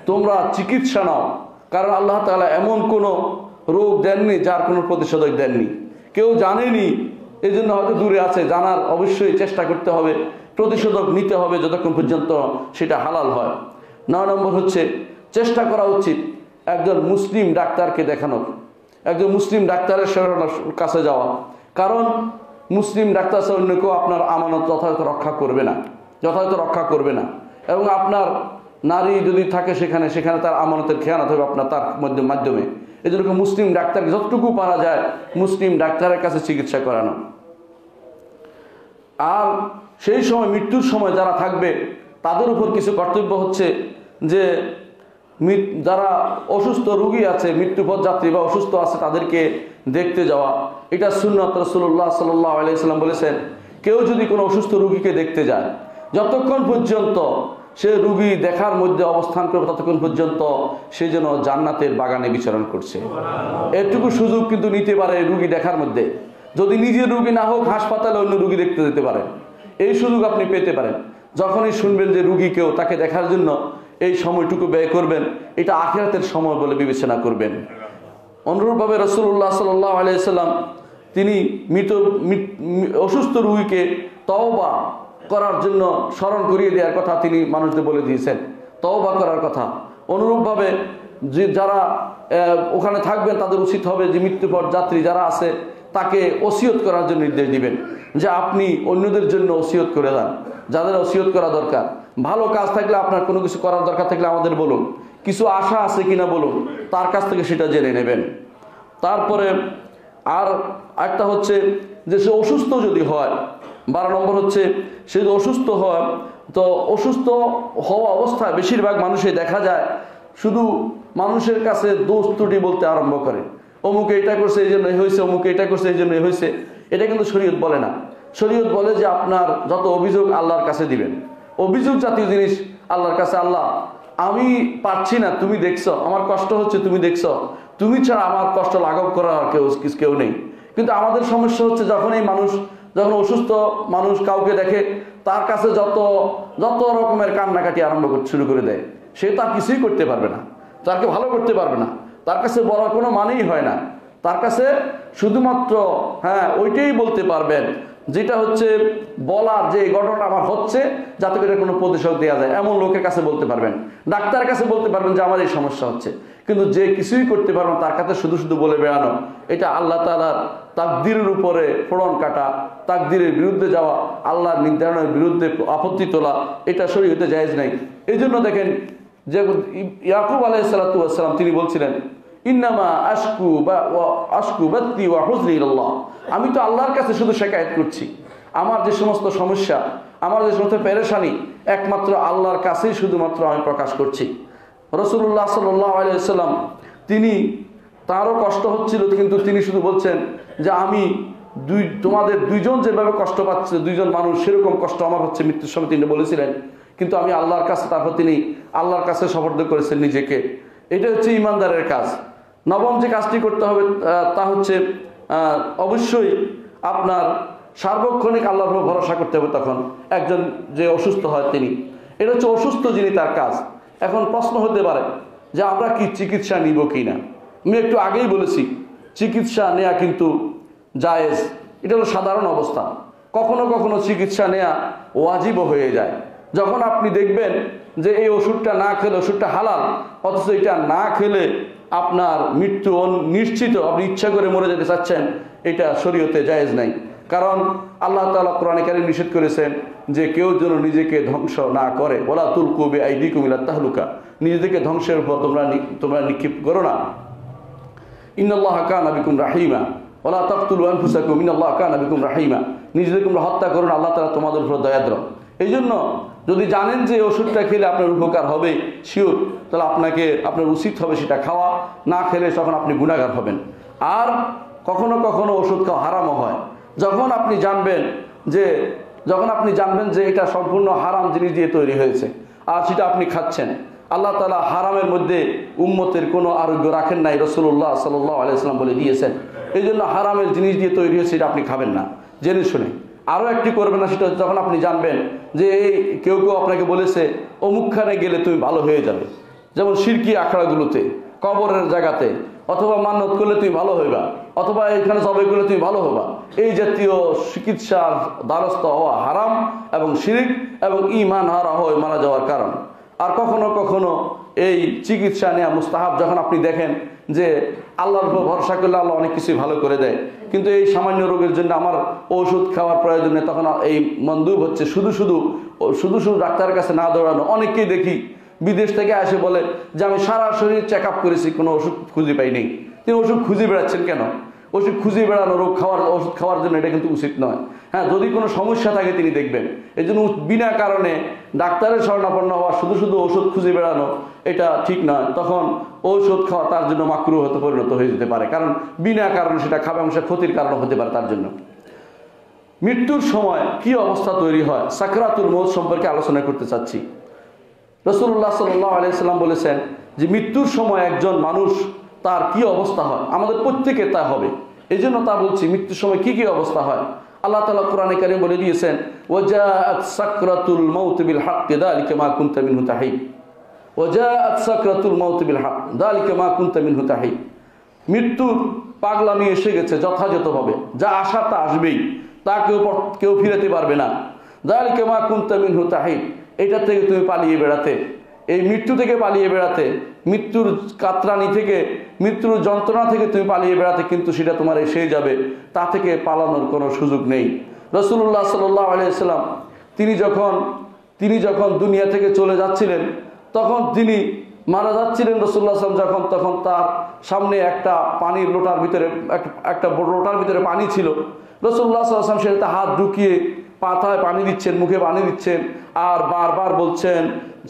তোমরা চিকিৎসা নাও, কারণ আল্লাহ তাআলা এমন কোনো রোগ দেননি যার কোনো প্রতিষেধক দেননি। কেউ জানেনি, এই জন্য হয়তো দূরে আছে। জানার অবশ্যই চেষ্টা করতে হবে, প্রতিষেধক নিতে হবে যতক্ষণ পর্যন্ত সেটা হালাল হয়। 9 নম্বর হচ্ছে চেষ্টা করা উচিত একজন মুসলিম ডাক্তারকে দেখানোর, একজন মুসলিম ডাক্তারের কাছে যাওয়া। কারণ মুসলিম ডাক্তার ছাড়া অন্য কেউ আপনার আমানত যথাযথ রক্ষা করবে না। এবং আপনার নারী যদি থাকে সেখানে তার আমানতের খেয়ানত হবে তার মাধ্যমে। এই জন্য মুসলিম ডাক্তারকে যতটুকু পারা যায় মুসলিম ডাক্তারের কাছে চিকিৎসা করানো। আর সেই সময় মৃত্যুর সময় যারা থাকবে তাদের উপর কিছু কর্তব্য হচ্ছে যে যারা অসুস্থ রোগী আছে, মৃত্যুপথ যাত্রী বা অসুস্থ আছে, তাদেরকে দেখতে যাওয়া। এটা সুন্নাত। রাসূলুল্লাহ সাল্লাল্লাহু আলাইহি ওয়াসাল্লাম বলেছেন, কেউ যদি কোনো অসুস্থ রোগীকে দেখতে যায়, যতক্ষণ পর্যন্ত সে রুগী দেখার মধ্যে অবস্থান করবে ততক্ষণ পর্যন্ত সে যেন জান্নাতের বাগানে বিচরণ করছে। এটুকু সুযোগ কিন্তু নিতে পারে রুগী দেখার মধ্যে। যদি নিজের রুগী না হোক হাসপাতালে অন্য রুগী দেখতে যেতে পারেন, এই সুযোগ আপনি পেতে পারেন। যখনই শুনবেন যে রুগীকেও তাকে দেখার জন্য এই সময়টুকু ব্যয় করবেন, এটা আখিরাতের সময় বলে বিবেচনা করবেন। অনুরূপভাবে রাসূলুল্লাহ সাল্লাল্লাহু আলাইহি সাল্লাম তিনি অসুস্থ রুগীকে তওবা করার জন্য স্মরণ করিয়ে দেওয়ার কথা তিনি মানুষদের বলে দিয়েছেন, তওবা করার কথা। অনুরূপভাবে যে যারা ওখানে থাকবেন তাদের উচিত হবে যে মৃত্যুর পর যাত্রী যারা আছে তাকে ওসিয়ত করার জন্য নির্দেশ দিবেন, যে আপনি অন্যদের জন্য ওসিয়ত করে দেন, যাদের ওসিয়ত করা দরকার। ভালো কাজ থাকলে আপনার কোনো কিছু করার দরকার থাকলে আমাদের বলুন, কিছু আশা আছে কিনা বলুন, তার কাছ থেকে সেটা জেনে নেবেন। তারপরে আর একটা হচ্ছে যে সে অসুস্থ যদি হয়, 12 নম্বর হচ্ছে সে যদি অসুস্থ হয়, তো অসুস্থ হওয়া অবস্থায় বেশিরভাগ মানুষই দেখা যায় শুধু মানুষের কাছে দোষ ত্রুটি বলতে আরম্ভ করে, অমুকে এটা করছে এই জন্য হয়েছে, অমুকে এটা করছে এই জন্য হয়েছে। এটা কিন্তু শরীয়ত বলে না। শরীয়ত বলে যে আপনার যত অভিযোগ আল্লাহর কাছে দিবেন। অভিযোগ জাতীয় জিনিস আল্লাহর কাছে, আল্লাহ আমি পারছি না, তুমি দেখছো, আমার কষ্ট হচ্ছে, তুমি দেখছো, তুমি ছাড়া আমার কষ্ট লাঘব করার কেউ নেই। কিন্তু আমাদের সমস্যা হচ্ছে যখন অসুস্থ মানুষ কাউকে দেখে তার কাছে যত রকমের কান্নাকাটি আরম্ভ করতে শুরু করে দেয়, সে তার কিছুই করতে পারবে না, তাকে ভালো করতে পারবে না, তার কাছে বলার কোনো মানেই হয় না। তার কাছে শুধুমাত্র ওইটাই বলতে পারবেন যেটা হচ্ছে বলার যে ঘটনা আমার হচ্ছে, যাতে করে কোনো প্রতিশোধ দেওয়া যায়, এমন লোকের কাছে বলতে পারবেন। ডাক্তারের কাছে বলতে পারবেন যে আমার এই সমস্যা হচ্ছে, কিন্তু যে কিছুই করতে পারবেন তার কাছে শুধু বলে বেড়ানো, এটা আল্লাহ তাআলার তাকদীরের উপরে ফোড়ন কাটা, তাকদীরের বিরুদ্ধে যাওয়া, আল্লাহর নির্ধারণের বিরুদ্ধে আপত্তি তোলা, এটা শরীয়তে জায়েজ নাই। এই জন্য দেখেন যে ইয়াকুব আলাইহিস সালাতু ওয়াস সালাম তিনি বলছিলেন, ইন্নামা আশকু বাতি ওয়া হুজনি ইলাল্লাহ, আমি তো আল্লাহর কাছে শুধু শিকায়ত করছি, আমার যে সমস্ত সমস্যা, আমার যে সমস্ত পেরেশানি একমাত্র আল্লাহর কাছেই শুধুমাত্র আমি প্রকাশ করছি। রাসূলুল্লাহ সাল্লাল্লাহু আলাইহি ওয়াসাল্লাম তিনি তারও কষ্ট হচ্ছিল, কিন্তু তিনি শুধু বলছেন যে আমি তোমাদের দুইজন যেভাবে কষ্ট পাচ্ছে, দুইজন মানুষ সেরকম কষ্ট আমার হচ্ছে মৃত্যুর সময় তিনি বলেছিলেন, কিন্তু আমি আল্লাহর কাছে, তারপর তিনি আল্লাহর কাছে সুপর্দ করেছেন নিজেকে। এটা হচ্ছে ইমানদারের কাজ। নবম যে কাজটি করতে হবে তা হচ্ছে অবশ্যই আপনার সার্বক্ষণিক আল্লাহর উপর ভরসা করতে হবে। তখন একজন যে অসুস্থ হয় তিনি, এটা হচ্ছে অসুস্থ যিনি তার কাজ। এখন প্রশ্ন হতে পারে যে আমরা কি চিকিৎসা নিব কি না। আমি একটু আগেই বলেছি চিকিৎসা নেওয়া কিন্তু জায়েজ, এটা হলো সাধারণ অবস্থা। কখনো কখনো চিকিৎসা নেওয়া ওয়াজিবও হয়ে যায়। যখন আপনি দেখবেন যে এই ওষুধটা না খেলে ওষুধটা হালাল, অথচ এটা না খেলে আপনার মৃত্যু নিশ্চিত, আপনি ইচ্ছা করে মরে যেতে চাচ্ছেন, এটা শরীয়তে জায়েজ নাই। কারণ আল্লাহ তাআলা কোরআনে কারীম নিষেধ করেছেন যে কেউ যেন নিজেকে ধ্বংস না করে, ওয়ালা তুলকু বিআইদিকুম ইলা তাহলুকা, নিজেদেরকে ধ্বংসের উপর তোমরা নিক্ষেপ করো না। ইন্নাল্লাহা কানা বিকুম রাহিমা ওয়ালা তাকতুলু আনফুসাকুম ইন্নাল্লাহা কানা বিকুম রাহিমা, নিজেদেরকে তোমরা হত্যা করো না, আল্লাহ তাআলা তোমাদের উপর দয়াদ্র। এই জন্য যদি জানেন যে ওষুধটা খেলে আপনার উপকার হবে শিওর, তাহলে আপনার উচিত হবে সেটা খাওয়া। না খেলে তখন আপনি গুনাহগার হবেন। আর কখনো কখনো ওষুধ খাওয়া হারামও হয়। যখন আপনি জানবেন যে এটা সম্পূর্ণ হারাম জিনিস দিয়ে তৈরি হয়েছে আর সেটা আপনি খাচ্ছেন, আল্লাহ তাআলা হারামের মধ্যে উম্মতের কোনো আরোগ্য রাখেন নাই, রাসূলুল্লাহ সাল্লাল্লাহু আলাইহি ওয়াসাল্লাম বলে দিয়েছেন। এই জন্য হারামের জিনিস দিয়ে তৈরি হয়েছে এটা আপনি খাবেন না জেনে শুনে। আরও একটি করবেন না, সেটা যখন আপনি জানবেন যে কেউ আপনাকে বলেছে অমুকখানে গেলে তুমি ভালো হয়ে যাবে, যেমন শিরকি আখড়াগুলোতে, কবরের জায়গাতে, অথবা মান্নত করলে তুমি ভালো হইবা, অথবা এখানে জবাই করলে তুমি ভালো হবা, এই জাতীয় চিকিৎসার দ্বারস্থ হওয়া হারাম এবং শিরক এবং ঈমান হারা হয়ে মারা যাওয়ার কারণ। আর কখনো কখনো এই চিকিৎসা নেওয়া মুস্তাহাব, যখন আপনি দেখেন যে আল্লাহর উপর ভরসা করলে আল্লাহ অনেক কিছুই ভালো করে দেয়, কিন্তু এই সামান্য রোগের জন্য আমার ওষুধ খাওয়ার প্রয়োজন নেই, তখন এই মন্দুব হচ্ছে শুধু শুধু ডাক্তারের কাছে না দৌড়ানো। অনেককেই দেখি বিদেশ থেকে আসে বলে যে আমি সারা শরীর চেক আপ করেছি, কোনো ওষুধ খুঁজে পাইনি। তিনি ওষুধ খুঁজে বেড়াচ্ছেন কেন? ওষুধ খুঁজে বেড়ানো ওষুধ খাওয়ার জন্য এটা কিন্তু উচিত নয়। হ্যাঁ, যদি কোনো সমস্যা থাকে তিনি দেখবেন। এই জন্য বিনা কারণে ডাক্তারের শরণাপন্ন হওয়া, শুধু ওষুধ খুঁজে বেড়ানো, এটা ঠিক নয়। তখন ঔষধ খাওয়া তার জন্য মাকরুহ হতে পরিণত হয়ে যেতে পারে, কারণ বিনা কারণে সেটা খাবে এবং সে ক্ষতির কারণ হতে পারে তার জন্য। মৃত্যুর সময় কি অবস্থা তৈরি হয়, সাকরাতুল মউত সম্পর্কে আলোচনা করতে চাচ্ছি। রাসূলুল্লাহ সাল্লাল্লাহু আলাইহি সাল্লাম বলেছেন যে মৃত্যুর সময় একজন মানুষ তার কি অবস্থা হয়, আমাদের প্রত্যেকের তা হবে। এই জন্য তা বলছি, মৃত্যুর সময় কি কি অবস্থা হয়। আল্লাহ তাআলা কোরআনে কারীম বলে দিয়েছেন, ওয়াজাআত সাকরাতুল মাউত বিল হাক্কি যালিকা মা কুনতা মিনহু তাহিদ। ওয়াজাআত সাকরাতুল মাউত বিল হক যালিকা মা কুনতা মিনহু তাহিদ। মৃত্যুর পাগলামি এসে গেছে যথাযথভাবে, যা আশা তা আসবেই, তা কেউ ফিরাতে পারবে না। যালিকা মা কুনতা মিনহু তাহিদ, এটা থেকে তুমি পালিয়ে বেড়াতে, এই মৃত্যু থেকে পালিয়ে বেড়াতে, মৃত্যুর কাতরানি থেকে, মৃত্যুর যন্ত্রণা থেকে তুমি পালিয়ে বেড়াতে, কিন্তু সেটা তোমার এসে যাবে, তা থেকে পালানোর কোনো সুযোগ নেই। রাসূলুল্লাহ সাল্লাল্লাহু আলাইহি ওয়াসাল্লাম তিনি যখন দুনিয়া থেকে চলে যাচ্ছিলেন, তখন তিনি মারা যাচ্ছিলেন রাসূলুল্লাহ সাল্লাল্লাহু আলাইহি ওয়াসাল্লাম, তখন তার সামনে একটা পানির লোটার ভিতরে একটা বড় লোটার ভিতরে পানি ছিল। রাসূলুল্লাহ সাল্লাল্লাহু আলাইহি ওয়াসাল্লাম সেটাতে হাত ঢুকিয়ে পাতায় পানি দিচ্ছেন, মুখে পানি দিচ্ছেন, আর বারবার বলছেন,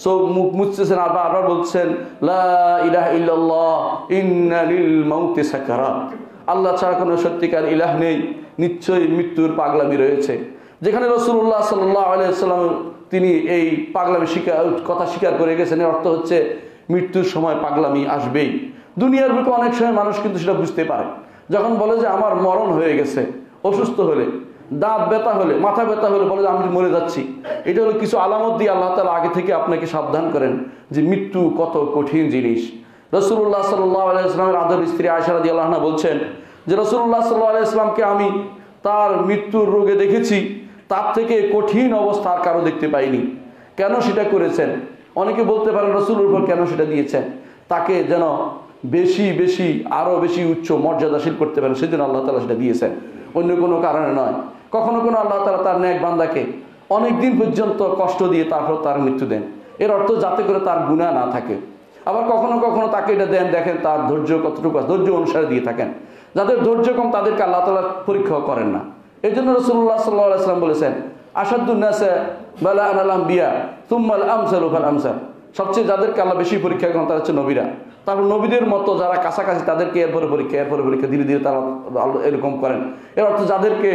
চোখ মুখ মুছতেছেন, আর বারবার বলছেন, লা ইলাহা ইল্লাল্লাহ ইন্না লিল মাউতি সাকারাত। আল্লাহ ছাড়া কোনো সত্যিকার ইলাহ নেই, নিশ্চয়ই মৃত্যুর পাগলামি রয়েছে। যেখানে রাসূলুল্লাহ সাল্লাল্লাহু আলাইহি ওয়াসাল্লাম তিনি এই পাগলামি কথা স্বীকার করে গেছেন, এর অর্থ হচ্ছে মৃত্যুর সময় পাগলামি আসবেই। দুনিয়ার বুকে অনেক সময় মানুষ কিন্তু সেটা বুঝতে পারে, যখন বলে যে আমার মরণ হয়ে গেছে, অসুস্থ হলে, দাঁত ব্যথা হলে, মাথা ব্যথা হলে বলে যে আমি মরে যাচ্ছি। এটা হলো কিছু আলামত দিয়ে আল্লাহ তাআলা আগে থেকে আপনাকে সাবধান করেন যে মৃত্যু কত কঠিন জিনিস। রাসূলুল্লাহ সাল্লাল্লাহু আলাইহি ওয়াসাল্লামের আদর স্ত্রী আয়েশা রাদিয়াল্লাহু আনহা বলছেন যে রাসূলুল্লাহ সাল্লাল্লাহু আলাইহি ওয়াসাল্লামকে আমি তার মৃত্যুর রোগে দেখেছি, তার থেকে কঠিন অবস্থা আর কারো দেখতে পাইনি। কেন সেটা করেছেন? অনেকে বলতে পারেন রাসূলের উপর কেন সেটা দিয়েছেন, তাকে যেন বেশি আরো বেশি উচ্চ মর্যাদাশীল করতে পারেন, সেজন্য আল্লাহ তাআলা সেটা দিয়েছেন, অন্য কোনো কারণে নয়। কখনো কোনো আল্লাহ তাআলা তার নেক বান্দাকে অনেক দিন পর্যন্ত কষ্ট দিয়ে তারপর তার মৃত্যু দেন, এর অর্থ যাতে করে তার গুনাহ না থাকে। আবার কখনো তাকে এটা দেন, দেখেন তার ধৈর্য কতটুকু, ধৈর্য অনুসারে দিয়ে থাকেন। যাদের ধৈর্য কম তাদেরকে আল্লাহ তাআলা পরীক্ষা করেন না। এই জন্য রাসূলুল্লাহ সাল্লাল্লাহু আলাইহি ওয়াসাল্লাম বলেছেন, আশাদ্দুন নাসে বালাআন আল আম্বিয়া সুম্মাল আমসালু ফাল আমসাল। সবচেয়ে যাদেরকে আল্লাহ বেশি পরীক্ষা করেন তারা হচ্ছে নবীরা। তারপর নবীদের মতো যারা কাছাকাছি তাদেরকে এরপরে পরীক্ষা ধীরে ধীরে তারা এরকম করেন। এর অর্থ যাদেরকে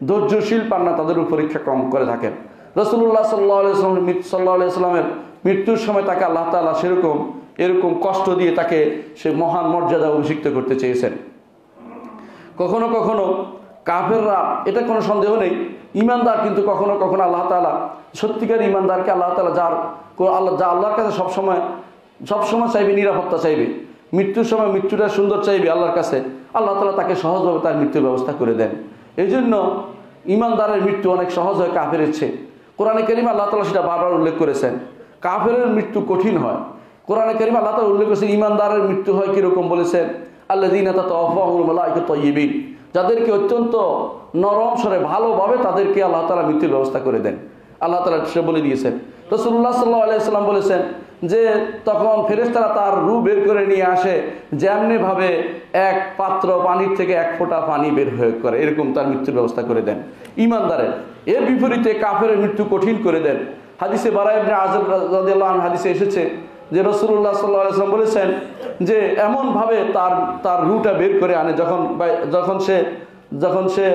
ধৈর্যশীল পান না তাদের পরীক্ষা কম করে থাকেন। রাসূলুল্লাহ সাল্লাল্লাহু আলাইহি ওয়াসাল্লামের মৃত্যুর সময় তাকে আল্লাহ তাআলা এরকম কষ্ট দিয়ে তাকে সে মহান মর্যাদা অভিষিক্ত করতে চেয়েছেন। কখনো কাফেররা, এটা কোনো সন্দেহ নেই, ইমানদার কিন্তু কখনো আল্লাহ তাআলা সত্যিকার ইমানদারকে আল্লাহ তাআলা যা আল্লাহর কাছে সবসময় চাইবে, নিরাপত্তা চাইবে, মৃত্যুর সময় মৃত্যুটা সুন্দর চাইবে আল্লাহর কাছে, আল্লাহ তাআলা তাকে সহজভাবে তার মৃত্যুর ব্যবস্থা করে দেন। এই জন্য ইমানদারের মৃত্যু অনেক সহজ হয় কাফেরের চেয়ে। কোরআনে কারীমে আল্লাহ তাআলা সেটা বারবার উল্লেখ করেছেন, কাফেরের মৃত্যু কঠিন হয়। কোরআনে কারীমে আল্লাহ তাআলা উল্লেখ করেছেন ইমানদারের মৃত্যু হয় কিরকম, বলেছেন আল্লাযীনা তাতাওয়াফাহুমুল মালায়েকাতু তাইয়্যিবিন, যাদেরকে অত্যন্ত নরম স্বরে ভালোভাবে তাদেরকে আল্লাহ তাআলা মৃত্যুর ব্যবস্থা করে দেন। আল্লাহ তাআলা সে বলে দিয়েছেন। রাসূলুল্লাহ সাল্লাল্লাহু আলাইহি ওয়াসাল্লাম বলেছেন যে তখন ফেরেশতারা তার রূহ বের করে নিয়ে আসে, যেমনি ভাবে এক পাত্র পানির থেকে এক ফোঁটা পানি বের হয়ে করে, এরকম তার মৃত্যুর ব্যবস্থা করে দেন ইমানদারের। এর বিপরীতে কাফেরের মৃত্যু কঠিন করে দেন। হাদিসে বারা ইবনে আযিব রাদিয়াল্লাহু আনহু হাদিসে এসেছে যে রাসূলুল্লাহ সাল্লাল্লাহু আলাইহি ওয়াসাল্লাম বলেছেন যে এমন ভাবে তার রূহটা বের করে আনে, যখন সে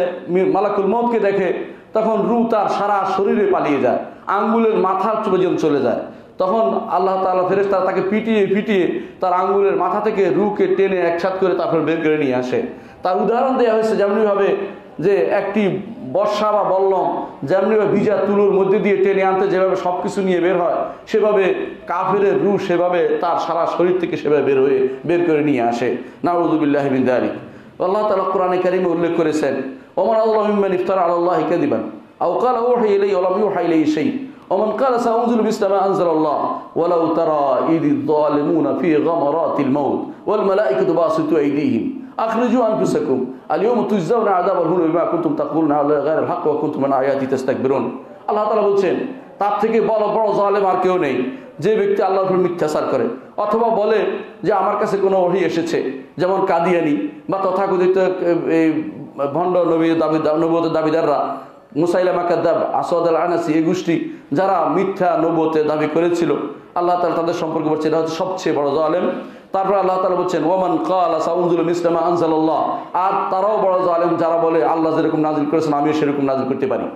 মালাকুল মউতকে দেখে তখন রূহ তার সারা শরীরে পালিয়ে যায়, আঙ্গুলের মাথার পর্যন্ত চলে যায়। তখন আল্লাহ তাআলা ফেরেশতারা তাকে পিটিয়ে তার আঙ্গুলের মাথা থেকে রূহকে টেনে একসাথে করে তারপর বের করে নিয়ে আসে। তার উদাহরণ দেওয়া হয়েছে যেমনিভাবে যে একটি বর্ষা বা বল্লম যেমনিভাবে ভিজা তুলোর মধ্যে দিয়ে টেনে আনতে যেভাবে সব কিছু নিয়ে বের হয়, সেভাবে কাফেরের রূহ সেভাবে তার সারা শরীর থেকে সেভাবে বের করে নিয়ে আসে। নাউযু বিল্লাহি মিন যালিক। আল্লাহ তাআলা কোরআনে কারীমে উল্লেখ করেছেন, ওমান আল্লাহু মিম্মান ইফতারা আলাল্লাহি কাযিবান আও ক্বালা উহিয়া ইলাইহি ওয়া লাম ইউহা ইলাইহি শাই ওমান ক্বালা সাউনজিলু মিসলা মা আনজালাল্লাহ ওয়ালাউ তারা ইযিয যালিমুনা ফি গামারাতিল মাউত ওয়াল মালায়েকাতু বাসিতু আইদিহিম আখরিজু আনফুসাকুম আল-ইয়াওমা তুজজাউনা আযাবাল হুন বিমা কুনতুম তাকুলুনা আলা গায়রিল হক ওয়া কুনতুম আন আয়াতি তাস্তাকবিরুন। আল্লাহ তাআলা বলছেন তার থেকে বড় জালেম আর কেউ নেই যে ব্যক্তি আল্লাহর উপর মিথ্যাচার করে অথবা বলে যে আমার কাছে কোনো ওহী এসেছে, যেমন কাদিয়ানি বা তথাকথিত এই ভণ্ড নবুয়তের দাবিদাররা, মুসাইলামা কাযযাব, আসওয়াদ আল আনাসি, এই গোষ্ঠী যারা মিথ্যা নবুয়তের দাবি করেছিল, আল্লাহ তাআলা তাদের সম্পর্কে বলছে এটা হচ্ছে সবচেয়ে বড় জালেম। তারপর আল্লাহ তাআলা বলছেন ওমান ক্বালা সাউনজিলু মিসলা মা আনজালাল্লাহ, আর তারাও বড় জালেম যারা বলে আল্লাহ যেরকম নাজিল করেছেন আমিও সেরকম নাজিল করতে পারি,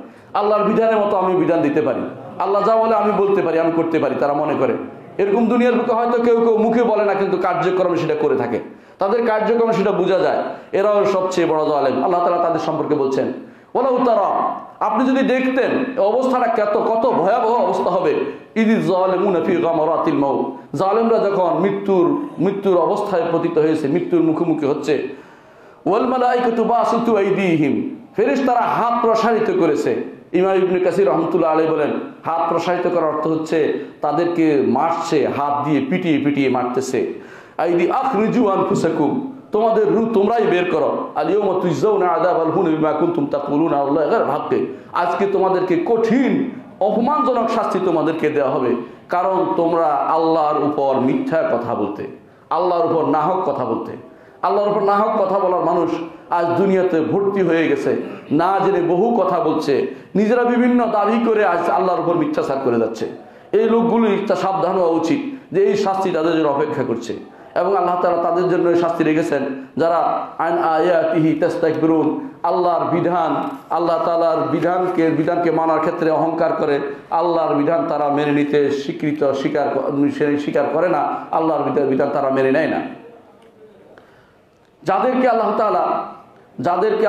আল্লাহর বিধানের মতো আমি বিধান দিতে পারি, আল্লাহ যা বলে আমি বলতে পারি, আমি করতে পারি। তারা মনে করে এরকম দুনিয়ার বুকে হয়তো কেউ কেউ মুখে বলে না, কিন্তু কার্যক্রমে সেটা করে থাকে, তাদের কার্যক্রমে সেটা বোঝা যায়, এরাও সবচেয়ে বড় জালেম। আল্লাহ তাআলা তাদের সম্পর্কে বলছেন ওয়ালাউ তারা, আপনি যদি দেখতেন অবস্থাটা কত ভয়াবহ অবস্থা হবে, ইযিজ যালিমুনা ফি গামারাতিল মাউত, জালেমরা যখন মৃত্যুর অবস্থায় পতিত হয়েছে, মৃত্যুর মুখোমুখি হচ্ছে, ওয়াল মালাইকাতু বাসিতু আইদিহিম, ফেরেশতারা হাত প্রসারিত করেছে। ইমাম ইবনে কাসির রাহমাতুল্লাহ আলাইহি বলেন হাত প্রসারিত করার অর্থ হচ্ছে তাদেরকে মারছে, হাত দিয়ে পিটিয়ে পিটিয়ে মারতেছে। আইদি আখরিজু আনফুসাকুম, তোমাদের রূহ তোমরাই বের করো, আল ইয়াউমা তুজজাউনা আযাবাল হুন বিমা কুনতুম তাকুলুনা আল্লাহি গায়রা হাক্কি, আজকে তোমাদেরকে কঠিন অপমানজনক শাস্তি তোমাদেরকে দেওয়া হবে, কারণ তোমরা আল্লাহর উপর মিথ্যা কথা বলতে, আল্লাহর উপর নাহক কথা বলতে। আল্লাহর উপর নাহক কথা বলার মানুষ আজ দুনিয়াতে ভর্তি হয়ে গেছে, না জেনে বহু কথা বলছে, নিজেরা বিভিন্ন দাবি করে আজ আল্লাহর উপর মিথ্যাচার করে যাচ্ছে। এই লোকগুলি সাবধান হওয়া উচিত যে এই শাস্তি তাদের জন্য অপেক্ষা করছে, এবং আল্লাহ তাআলা তাদের জন্য শাস্তি রেখেছেন যারা আন আয়াতিহি তাস্তাকবিরুন, আল্লাহর বিধান, আল্লাহ তাআলার বিধানকে মানার ক্ষেত্রে অহংকার করে, আল্লাহর বিধান তারা মেনে নিতে স্বীকার করে না, আল্লাহর বিধান তারা মেনে নেয় না। যাদেরকে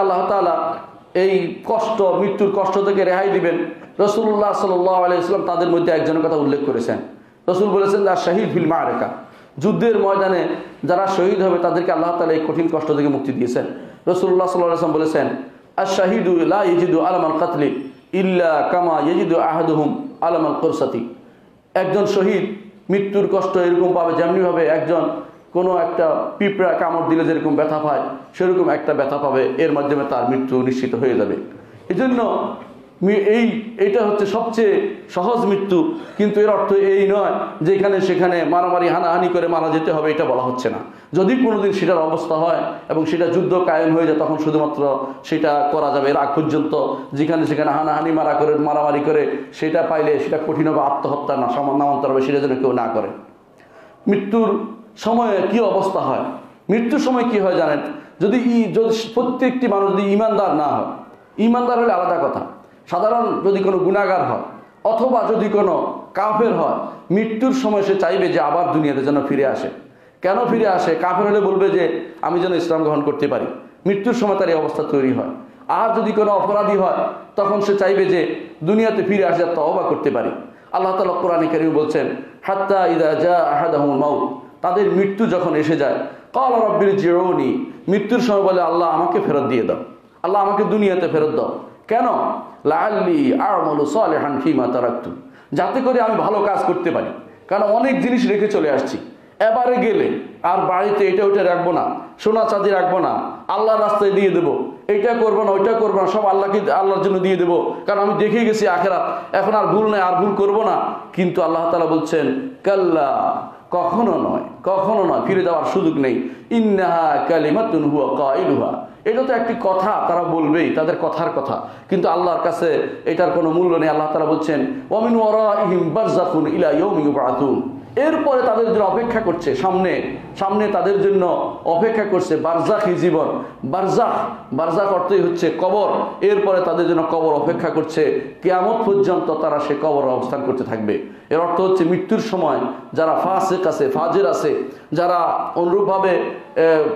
আল্লাহ তাআলা এই কষ্ট, মৃত্যুর কষ্ট থেকে রেহাই দিবেন, রাসূলুল্লাহ সাল্লাল্লাহু আলাইহি ওয়াসাল্লাম তাদের মধ্যে একজনের কথা উল্লেখ করেছেন। রাসূল বলেছেন যা শাহীদ ফিল মা'রাকা, যুদ্ধের ময়দানে যারা শহীদ হবে তাদেরকে আল্লাহ তাআলা এই কঠিন কষ্ট থেকে মুক্তি দিয়েছেন। রাসূলুল্লাহ সাল্লাল্লাহু আলাইহি ওয়াসাল্লাম বলেছেন আশ-শাহীদু লা ইয়াজিদু আলামাল কাতলি ইল্লা কামা ইয়াজিদু আহাদুহুম আলামাল কুরসাতি, একজন শহীদ মৃত্যুর কষ্ট এরকম পাবে যেমনিভাবে একজন কোনো একটা পিঁপড়া কামড় দিলে যেরকম ব্যথা পায় সেরকম একটা ব্যথা পাবে, এর মাধ্যমে তার মৃত্যু নিশ্চিত হয়ে যাবে। এজন্য এইটা হচ্ছে সবচেয়ে সহজ মৃত্যু, কিন্তু এর অর্থ এই নয় যে এখানে সেখানে মারামারি হানাহানি করে মারা যেতে হবে, এটা বলা হচ্ছে না। যদি কোনোদিন সেটার অবস্থা হয় এবং সেটা যুদ্ধ কায়েম হয়ে যায় তখন শুধুমাত্র সেটা করা যাবে, এর আগ পর্যন্ত যেখানে সেখানে হানাহানি মারামারি করে সেটা পাইলে সেটা কঠিন হবে, আত্মহত্যা না নামান্তর হবে, সেটা যেন কেউ না করে। মৃত্যুর সময়ে কি অবস্থা হয়, মৃত্যুর সময় কি হয় জানেন, যদি প্রত্যেকটি মানুষ যদি ইমানদার না হয়, ইমানদার হলে আলাদা কথা, সাধারণ যদি কোনো গুনাহগার হয় অথবা যদি কোনো কাফের হয়, মৃত্যুর সময় সে চাইবে যে আবার দুনিয়াতে যেন ফিরে আসে। কেন ফিরে আসে? কাফের হলে বলবে যে আমি যেন ইসলাম গ্রহণ করতে পারি, মৃত্যুর সময় তার এই অবস্থা তৈরি হয়। আর যদি কোনো অপরাধী হয় তখন সে চাইবে যে দুনিয়াতে ফিরে আসে তওবা করতে পারি। আল্লাহ তাআলা কোরআনে কারীমে বলছেন হাত্তা ইযা জা আহাদাহুল মাউত, তাদের মৃত্যু যখন এসে যায়, ক্বালা রাব্বিরজিউনি, মৃত্যুর সময় বলে আল্লাহ আমাকে ফেরত দিয়ে দাও, আল্লাহ আমাকে দুনিয়াতে ফেরত দাও। কেন? লাআল্লি আ'মালু সালিহান ফীমা তারাকতু, যাতে করে আমি ভালো কাজ করতে পারি, কারণ অনেক জিনিস রেখে চলে আসছি, এবারে গেলে আর বাড়িতে এটা ওইটা রাখবো না, সোনা চাঁদি রাখবো না, আল্লাহর রাস্তায় দিয়ে দেবো, এইটা করবো না ওইটা করবো না, সব আল্লাহর জন্য দিয়ে দেবো, কারণ আমি দেখে গেছি আখিরাত, এখন আর ভুল নাই, আর ভুল করবো না। কিন্তু আল্লাহ তাআলা বলছেন কাল্লা, কখনো নয়, ফিরে যাওয়ার সুযোগ নেই। ইন্নাহা কালিমাতুন হুয়া কাইলুহা, এটা তো একটি কথা, তারা বলবেই, তাদের কথার কথা, কিন্তু আল্লাহর কাছে এটার কোনো মূল্য নেই। আল্লাহ তাআলা বলছেন ওয়া মিন ওয়ারাইহিম বারযাখুন ইলা ইয়াউমি ইউবআতুন, এরপরে তাদের জন্য অপেক্ষা করছে, সামনে তাদের জন্য অপেক্ষা করছে বারজাখী জীবন। বারজাখ অর্থই হচ্ছে কবর, এরপরে তাদের জন্য কবর অপেক্ষা করছে, কিয়ামত পর্যন্ত তারা সে কবর অবস্থান করতে থাকবে। এর অর্থ হচ্ছে মৃত্যুর সময় যারা ফাসিক আছে, ফাজির আছে, যারা অনুরূপভাবে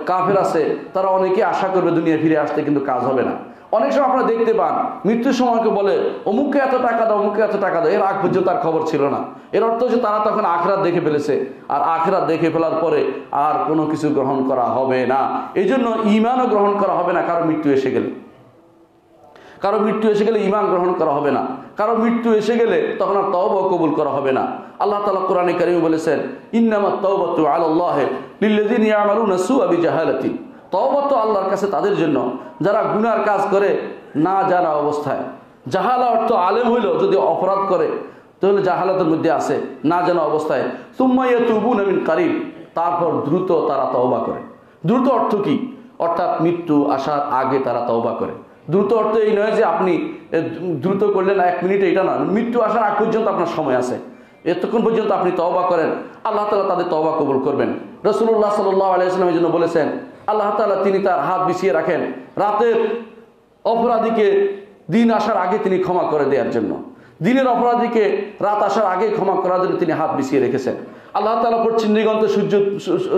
কাফের আছে, তারা অনেকে আশা করবে দুনিয়া ফিরে আসতে, কিন্তু কাজ হবে না। অনেক সময় আপনারা দেখতে পান মৃত্যুর সময়কে বলে অমুককে এত টাকা দাও, অমুককে এত টাকা দাও, এর আগ পর্যন্ত তার খবর ছিল না। এর অর্থ হচ্ছে তারা তখন আখিরাত দেখে ফেলেছে, আর আখিরাত দেখে ফেলার পরে আর কোনো কিছু গ্রহণ করা হবে না। এই জন্য ঈমানও গ্রহণ করা হবে না কারো মৃত্যু এসে গেলে, ঈমান গ্রহণ করা হবে না, কারো মৃত্যু এসে গেলে তখন আর তওবা কবুল করা হবে না। আল্লাহ তাআলা কোরআনে কারীমে বলেছেন ইন্নামাত তাওবাতু আলাল্লাহি লিল্লাযিনা ইয়ামালুনা সুআ বিজাহালাতিন, তওবা তো আল্লাহর কাছে তাদের জন্য যারা গুনার কাজ করে না জানা অবস্থায়। জাহালা অর্থ আলেম হইল যদি অপরাধ করে তাহলে জাহালাতের মধ্যে আছে, না জানা অবস্থায়। সুম্মা ইয়াতুবুনা মিন কারিব, তারপর দ্রুত তারা তওবা করে। দ্রুত অর্থ কি? অর্থাৎ মৃত্যু আসার আগে তারা তওবা করে। দ্রুত অর্থ এই নয় যে আপনি দ্রুত করলেন 1 মিনিটে, এটা না, মৃত্যু আসার আগ পর্যন্ত আপনার সময় আছে। এতক্ষণ পর্যন্ত আপনি তওবা করেন, আল্লাহ তাআলা তাদের তওবা কবুল করবেন। রাসূলুল্লাহ সাল্লাল্লাহু আলাইহি ওয়াসাল্লাম এই জন্য বলেছেন, আল্লাহ তাআলা তিনি তার হাত বিছিয়ে রাখেন রাতের অপরাধীকে দিন আসার আগে তিনি ক্ষমা করে দেওয়ার জন্য, দিনের অপরাধীকে রাত আসার আগে ক্ষমা করার জন্য তিনি হাত বিছিয়ে রেখেছেন। আল্লাহ তাআলা পশ্চিম দিগন্তে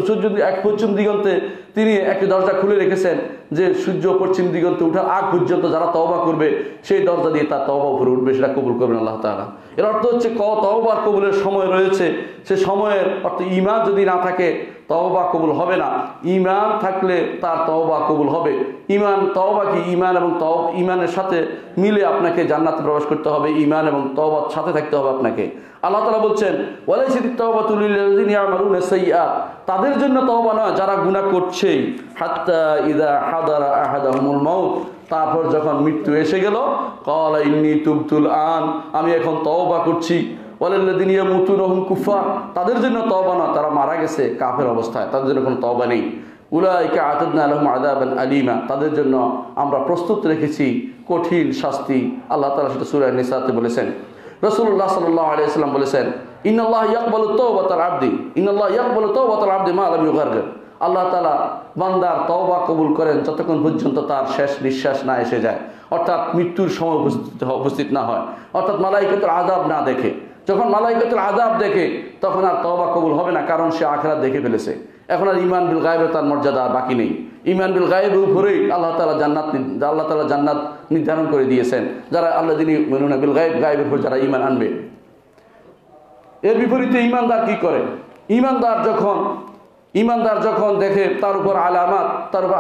সূর্য এক পশ্চিম দিগন্তে তিনি একটি দরজা খুলে রেখেছেন, যে সূর্য পশ্চিম দিগন্তে ওঠার আগ পর্যন্ত যারা তওবা করবে সেই দরজা দিয়ে তার তওবা উপরে উঠবে, সেটা কবুল করবেন আল্লাহ তাআলা। এর অর্থ হচ্ছে তওবার কবুলের সময় রয়েছে, সে সময়ের অর্থ ঈমান যদি না থাকে তওবা কবুল হবে না, ঈমান থাকলে তার তওবা কবুল হবে। ঈমান তওবা কি? ঈমান এবং ঈমানের সাথে মিলে আপনাকে জান্নাতে প্রবেশ করতে হবে, ঈমান এবং তওবার সাথে থাকতে হবে আপনাকে। আল্লাহ তাআলা বলছেন, ওয়ালাইসাতিত তাওবাতু লিল্লাযিনা ইয়ামালুনা সাইয়্যাত, তাদের জন্য তওবা নয় যারা গুনাহ করছেই, হাত্তা ইযা হাদারা আহাদাহুমুল মাউত, তারপর যখন মৃত্যু এসে গেল, ক্বালা ইন্নী তুবতুল আন, আমি এখন তওবা করছি। ওয়ালাল্লাযিনা ইয়ামুতুনা হুম কুফার, তাদের জন্য তওবা না, তারা মারা গেছে কাফের অবস্থায়, তাদের জন্য কোনো তওবা নেই। উলাইকা আতাদনা লাহুম আযাবান আলীমা, তাদের জন্য আমরা প্রস্তুত রেখেছি কঠিন শাস্তি। আল্লাহ তাআলা সেটা সূরা নিসাতে বলেছেন। রাসূলুল্লাহ সাল্লাল্লাহু আলাইহি ওয়াসাল্লাম বলেছেন, ইন্নাল্লাহা ইয়াকবালু তাওবাতাল আবদি, ইন্নাল্লাহা ইয়াকবালু তাওবাতাল আবদি মা লাম ইউগারগির, আল্লাহ তাআলা বান্দার তওবা কবুল করেন যতক্ষণ পর্যন্ত তার শেষ নিঃশ্বাস না এসে যায়, অর্থাৎ মৃত্যুর সময় উপস্থিত না হয়, অর্থাৎ মালাইকাতুল আযাব না দেখে। যখন মালাইকাতুল আযাব দেখে তখন আর তওবা কবুল হবে না, কারণ সে আখিরাত দেখে ফেলেছে। এখন আর ঈমান বিল গায়বে তার মর্যাদা বাকি নেই। ঈমান বিল গায়বের উপরেই আল্লাহ তাআলা জান্নাত নির্ধারণ করে দিয়েছেন, যারা আল্লাযিনা ইউমিনুনা বিল গায়ব, গায়বের উপর যারা ঈমান আনবে। এর বিপরীতে ঈমানদার কি করে? ঈমানদার যখন দেখে তার উপর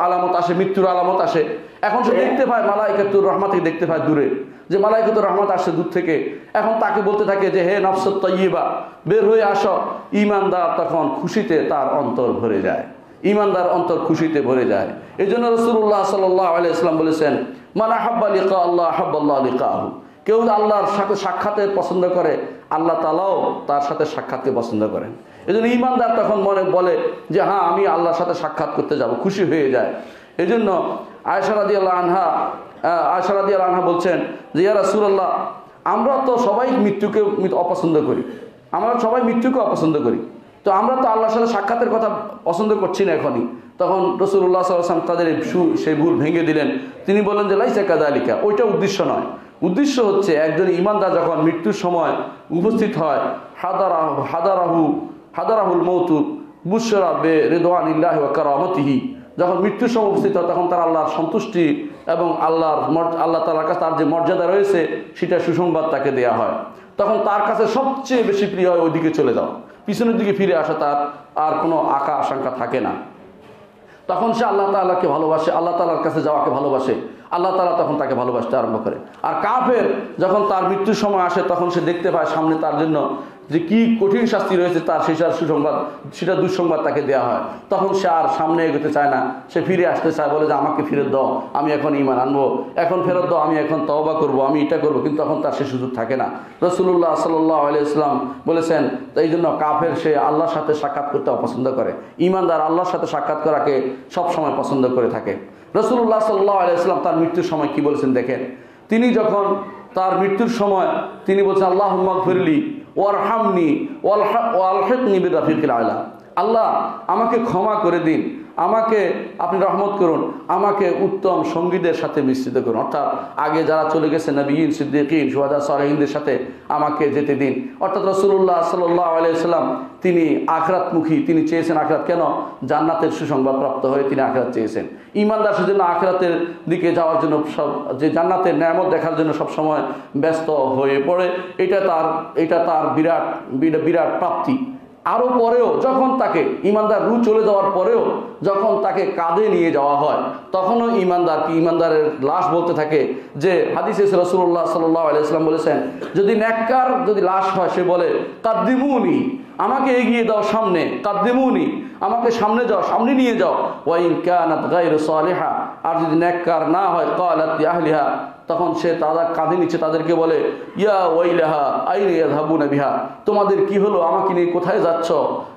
আলামত আসে, মৃত্যুর আলামত আসে, এখন সে দেখতে পায় মালাইকাতুর রহমতকে দেখতে পায় দূরে, যে মালাইকাতুর রহমত আসছে দূর থেকে। এখন তাকে বলতে থাকে যে হে নফসুত তাইয়্যিবা, বের হয়ে আসো। ঈমানদার তখন খুশিতে তার অন্তর ভরে যায়, ঈমানদার অন্তর খুশিতে ভরে যায়। এই জন্য রাসূলুল্লাহ সাল্লাল্লাহু আলাইহি ওয়াসাল্লাম বলেছেন, মান আহাব্বা লিকা আল্লাহ আহাব্বাল্লাহু লিকাহু, কেউ আল্লাহর সাথে সাক্ষাতের পছন্দ করে, আল্লাহ তাআলাও তার সাথে সাক্ষাৎকে পছন্দ করেন। এই জন্য ঈমানদার তখন মনে বলে যে হ্যাঁ, আমি আল্লাহর সাথে সাক্ষাৎ করতে যাব, খুশি হয়ে যায়। এই জন্য আয়েশা রাদিয়াল্লাহু আনহা বলছেন যে ইয়া রাসূলুল্লাহ, আমরা তো সবাই মৃত্যুকে অপছন্দ করি, অপছন্দ করি, তো আমরা তো আল্লাহর সাথে সাক্ষাতের কথা পছন্দ করছি না এখনই। তখন রাসূলুল্লাহ সাল্লাল্লাহু আলাইহি ওয়াসাল্লাম তাদের সেই ভুল ভেঙে দিলেন। তিনি বললেন যে লাইসা কাযালিকা, ওইটা উদ্দেশ্য নয়। উদ্দেশ্য হচ্ছে একজন ঈমানদার যখন মৃত্যুর সময় উপস্থিত হয়, হাদারাহুল মাউতু বুশরা বিরিদওয়ানিল্লাহি ওয়া কারামাতিহি, যখন মৃত্যুর সময় উপস্থিত হয় তখন তার আল্লাহর সন্তুষ্টি এবং আল্লাহ তাআলার কাছে তার যে মর্যাদা রয়েছে সেটা সুসংবাদ তাকে দেয়া হয়। তখন তার কাছে সবচেয়ে বেশি প্রিয় হয় ওইদিকে চলে যাওয়া, পিছনের দিকে ফিরে আসা তার আর কোনো আশঙ্কা থাকে না। তখন সে আল্লাহ তাআলাকে ভালোবাসে, আল্লাহ তাআলার কাছে যাওয়াকে ভালোবাসে, আল্লাহ তাআলা তখন তাকে ভালোবাসতে আরম্ভ করে। আর কাফের যখন তার মৃত্যুর সময় আসে তখন সে দেখতে পায় সামনে তার জন্য যে কি কঠিন শাস্তি রয়েছে, তার সেটা দুঃসংবাদ তাকে দেওয়া হয়। তখন সে আর সামনে এগোতে চায় না, সে ফিরে আসতে চায়, বলে যে আমাকে ফেরত দাও, আমি এখন ঈমান আনবো, এখন ফেরত দাও, আমি এখন তওবা করবো, আমি এটা করবো। কিন্তু তখন তার সে সুযোগ থাকে না। রাসূলুল্লাহ সাল্লাল্লাহু আলাইহি ওয়াসাল্লাম বলেছেন, এই জন্য কাফের সে আল্লাহর সাথে সাক্ষাৎ করতে অপছন্দ করে, ঈমানদার আল্লাহর সাথে সাক্ষাৎ করাকে সবসময় পছন্দ করে থাকে। রাসূলুল্লাহ সাল্লাল্লাহু আলাইহি ওয়াসাল্লাম তার মৃত্যুর সময় কি বলেছেন দেখেন। তিনি যখন তার মৃত্যুর সময় তিনি বলছেন, আল্লাহুম্মা গফিরলি ওয়ারহামনি ওয়ালহিকনি বিরাফিকিল আলা, আল্লাহ আমাকে ক্ষমা করে দিন, আমাকে আপনি রহমত করুন, আমাকে উত্তম সঙ্গীদের সাথে মিশ্রিত করুন, অর্থাৎ আগে যারা চলে গেছে নবীন, সিদ্দিকিন, শুহাদা, সালেহিনদের সাথে আমাকে যেতে দিন। অর্থাৎ রাসূলুল্লাহ সাল্লাল্লাহু আলাইহি ওয়াসাল্লাম তিনি আখিরাতমুখী, তিনি চেয়েছেন আখিরাত। কেন? জান্নাতের সুসংবাদ প্রাপ্ত হয়ে তিনি আখিরাত চেয়েছেন। ঈমানদার সেজন্য আখিরাতের দিকে যাওয়ার জন্য, যে জান্নাতের নেয়ামত দেখার জন্য সবসময় ব্যস্ত হয়ে পড়ে। এটা তার বিরাট প্রাপ্তি। আরও পরেও যখন তাকে ঈমানদার রূহ চলে যাওয়ার পরেও যখন তাকে কাঁধে নিয়ে যাওয়া হয় তখনও ঈমানদারের লাশ বলতে থাকে যে হাদিসে রাসূলুল্লাহ সাল্লাল্লাহু আলাইহি ওয়াসাল্লাম বলেছেন, যদি নেককার যদি লাশ হয় সে বলে কাদ্দিমুনি, আমাকে এগিয়ে দাও সামনে, কাদ্দিমুনি, আমাকে সামনে যাও, সামনে নিয়ে যাও। ওয়া ইন কানাত গায়রু সালিহা, আর যদি নেককার না হয় ক্বালাত লি আহলিহা, তখন সে তাদের কাঁধে নিচ্ছে, তাদেরকে বলে ইয়া ওয়াইলাহা আইনা ইয়াযহাবুনা বিহা, তোমাদের কি হলো, আমাকে নিয়ে কোথায় যাচ্ছ?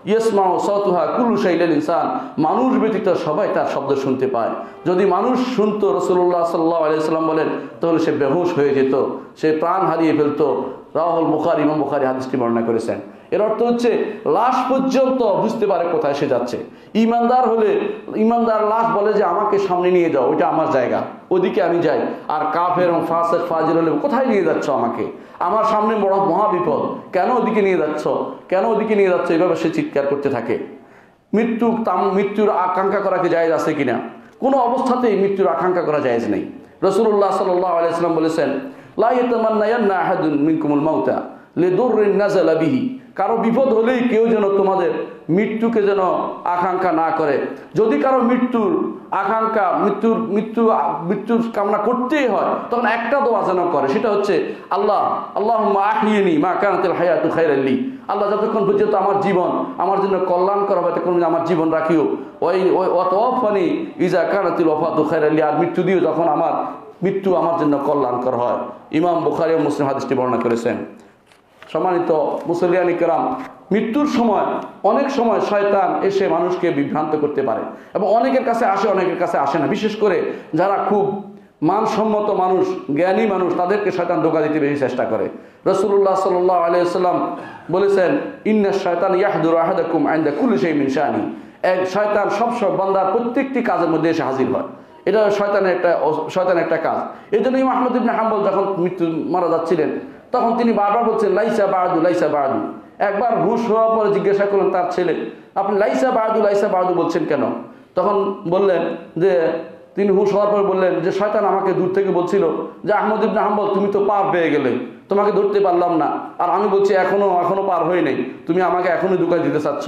ইয়াসমাউ সাওতুহা কুল্লু শাইইল ইনসান, মানুষ ব্যতীত সবাই তার শব্দ শুনতে পায়। যদি মানুষ শুনতো, রাসূলুল্লাহ সাল্লাল্লাহু আলাইহি ওয়াসাল্লাম বলেন, তাহলে সে বেহুশ হয়ে যেত, সে প্রাণ হারিয়ে ফেলতো। রাহুল বুখারী, ইমাম বুখারী হাদিসটি বর্ণনা করেছেন। এর অর্থ হচ্ছে লাশ পর্যন্ত বুঝতে পারে কোথায় সে যাচ্ছে। ইমানদার হলে ইমানদার লাশ বলে যে আমাকে সামনে নিয়ে যাও, ওইটা আমার জায়গা, ওদিকে আমি যাই। আর কাফের এবং ফাসিক ফাজির হলে কোথায় নিয়ে যাচ্ছ আমাকে, আমার সামনে বড় মহাবিপদ, কেন ওদিকে নিয়ে যাচ্ছ, কেন ওদিকে নিয়ে যাচ্ছ, এভাবে সে চিৎকার করতে থাকে। মৃত্যুর আকাঙ্ক্ষা করা কি জায়েজ আছে কিনা? কোনো অবস্থাতেই মৃত্যুর আকাঙ্ক্ষা করা জায়েজ নেই। রাসূলুল্লাহ সাল্লাল্লাহু আলাইহি ওয়াসাল্লাম বলেছেন, লা ইয়াতামান্নায়ান্না আহাদুন মিনকুমুল মাউতা লিদুররিন নাযালা বিহি। কারো বিপদ হলেই কেউ যেন তোমাদের মৃত্যুকে যেন আকাঙ্ক্ষা না করে। যদি কারো মৃত্যুর আকাঙ্ক্ষা মৃত্যুর কামনা করতেই হয়, তখন একটা দোয়া যেন করে, সেটা হচ্ছে আল্লাহুম্মা আহইনি মা কানাতিল হায়াতু খায়রাল লি। আল্লাহ, যতক্ষণ পর্যন্ত আমার জীবন আমার জন্য কল্যাণকর হবে ততক্ষণ আমার জীবন রাখিও। ওয়া তাওয়াফানি ইজা কানাতিল ওয়াফাতু খায়রাল লি। আর মৃত্যু দিও যখন আমার মৃত্যু আমার জন্য কল্যাণকর হয়। ইমাম বুখারী ও মুসলিম হাদিসটি বর্ণনা করেছেন। সম্মানিত মুসল্লিয়ান কিরাম, মৃত্যুর সময় অনেক সময় শয়তান এসে মানুষকে বিভ্রান্ত করতে পারে এবং অনেকের কাছে আসে, অনেকের কাছে আসে না। বিশেষ করে যারা খুব মানসম্মত মানুষ, জ্ঞানী মানুষ, তাদেরকে শয়তান ধোঁকা দিতে বেশি চেষ্টা করে। রাসূলুল্লাহ সাল্লাল্লাহু আলাইহি ওয়াসাল্লাম বলেছেন, ইন্নাশ শায়তান ইয়াহদুরু আহাদাকুম ইনদা কুল্লি শাইইন মিন শানি। এক শয়তান সব বান্দার প্রত্যেকটি কাজের মধ্যে এসে হাজির হয়। এটা শয়তানের একটা কাজ। এই জন্য ইমাম আহমদ ইবনে হাম্বল যখন মারা যাচ্ছিলেন, তখন তিনি বারবার বলছেন লাইসা বাদু, লাইসা বাদু। একবার হুশ হওয়ার পরে জিজ্ঞাসা করলেন তার ছেলে, আপনি লাইসা বাদু বলছেন কেন? তখন বললেন যে, তিনি হুশ হওয়ার পর বললেন যে, শয়তান আমাকে দূর থেকে বলছিল যে আহমদ ইবনে হাম্বল তুমি তো পার পেয়ে গেলে, তোমাকে ধরতে পারলাম না। আর আমি বলছি এখনো পার হই নাই, তুমি আমাকে এখনো ধোঁকা দিতে চাচ্ছ,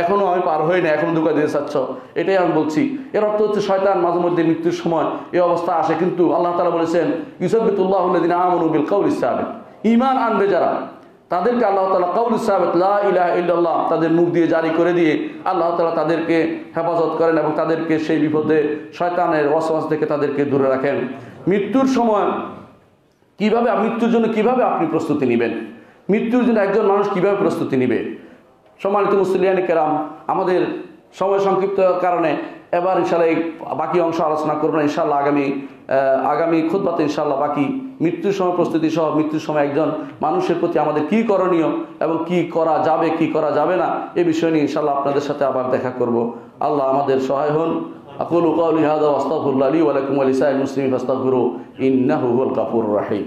এখনো আমি পার হই নাই, এখনো ধোঁকা দিতে চাচ্ছ, এটাই আমি বলছি। এর অর্থ হচ্ছে শয়তান মাঝে মধ্যে মৃত্যুর সময় এই অবস্থা আসে। কিন্তু আল্লাহ তাআলা বলেছেন, ইউসাব্বিতুল্লাহুল্লাযিনা আমানু বিল কাউলিস সাবিত। ঈমান আনবে যারা, তাদেরকে আল্লাহ তাআলা কাউলুস সাবিত লা ইলাহা ইল্লাল্লাহ তাদের মুখ দিয়ে জারি করে দিয়ে আল্লাহ তাআলা তাদেরকে হেফাজত করেন এবং তাদেরকে সেই বিপদে শয়তানের ওয়াসওয়াস থেকে তাদেরকে দূরে রাখেন। মৃত্যুর সময় মৃত্যুর জন্য কিভাবে আপনি প্রস্তুতি নেবেন, মৃত্যুর জন্য একজন মানুষ কিভাবে প্রস্তুতি নেবে? সম্মানিত মুসলিয়ান কেরাম, আমাদের সময় সংক্ষিপ্ত কারণে এবার ইনশাআল্লাহ এই বাকি অংশ আলোচনা করব না। ইনশাআল্লাহ আগামী খুতবাতে ইনশাআল্লাহ বাকি মৃত্যুর সময় প্রস্তুতি সহ মৃত্যুর সময় একজন মানুষের প্রতি আমাদের কি করণীয় এবং কি করা যাবে কি করা যাবে না, এই বিষয় নিয়ে ইনশাআল্লাহ আপনাদের সাথে আবার দেখা করব। আল্লাহ আমাদের সহায় হন। আকুলু কাউলি হাযা ওয়া আস্তাগফিরুল্লাহ লি ওয়া লাকুম ওয়া লিসাইরিল মুসলিমিন ফাস্তাগফিরু ইন্নাহু হুয়াল গাফুরুর রাহিম।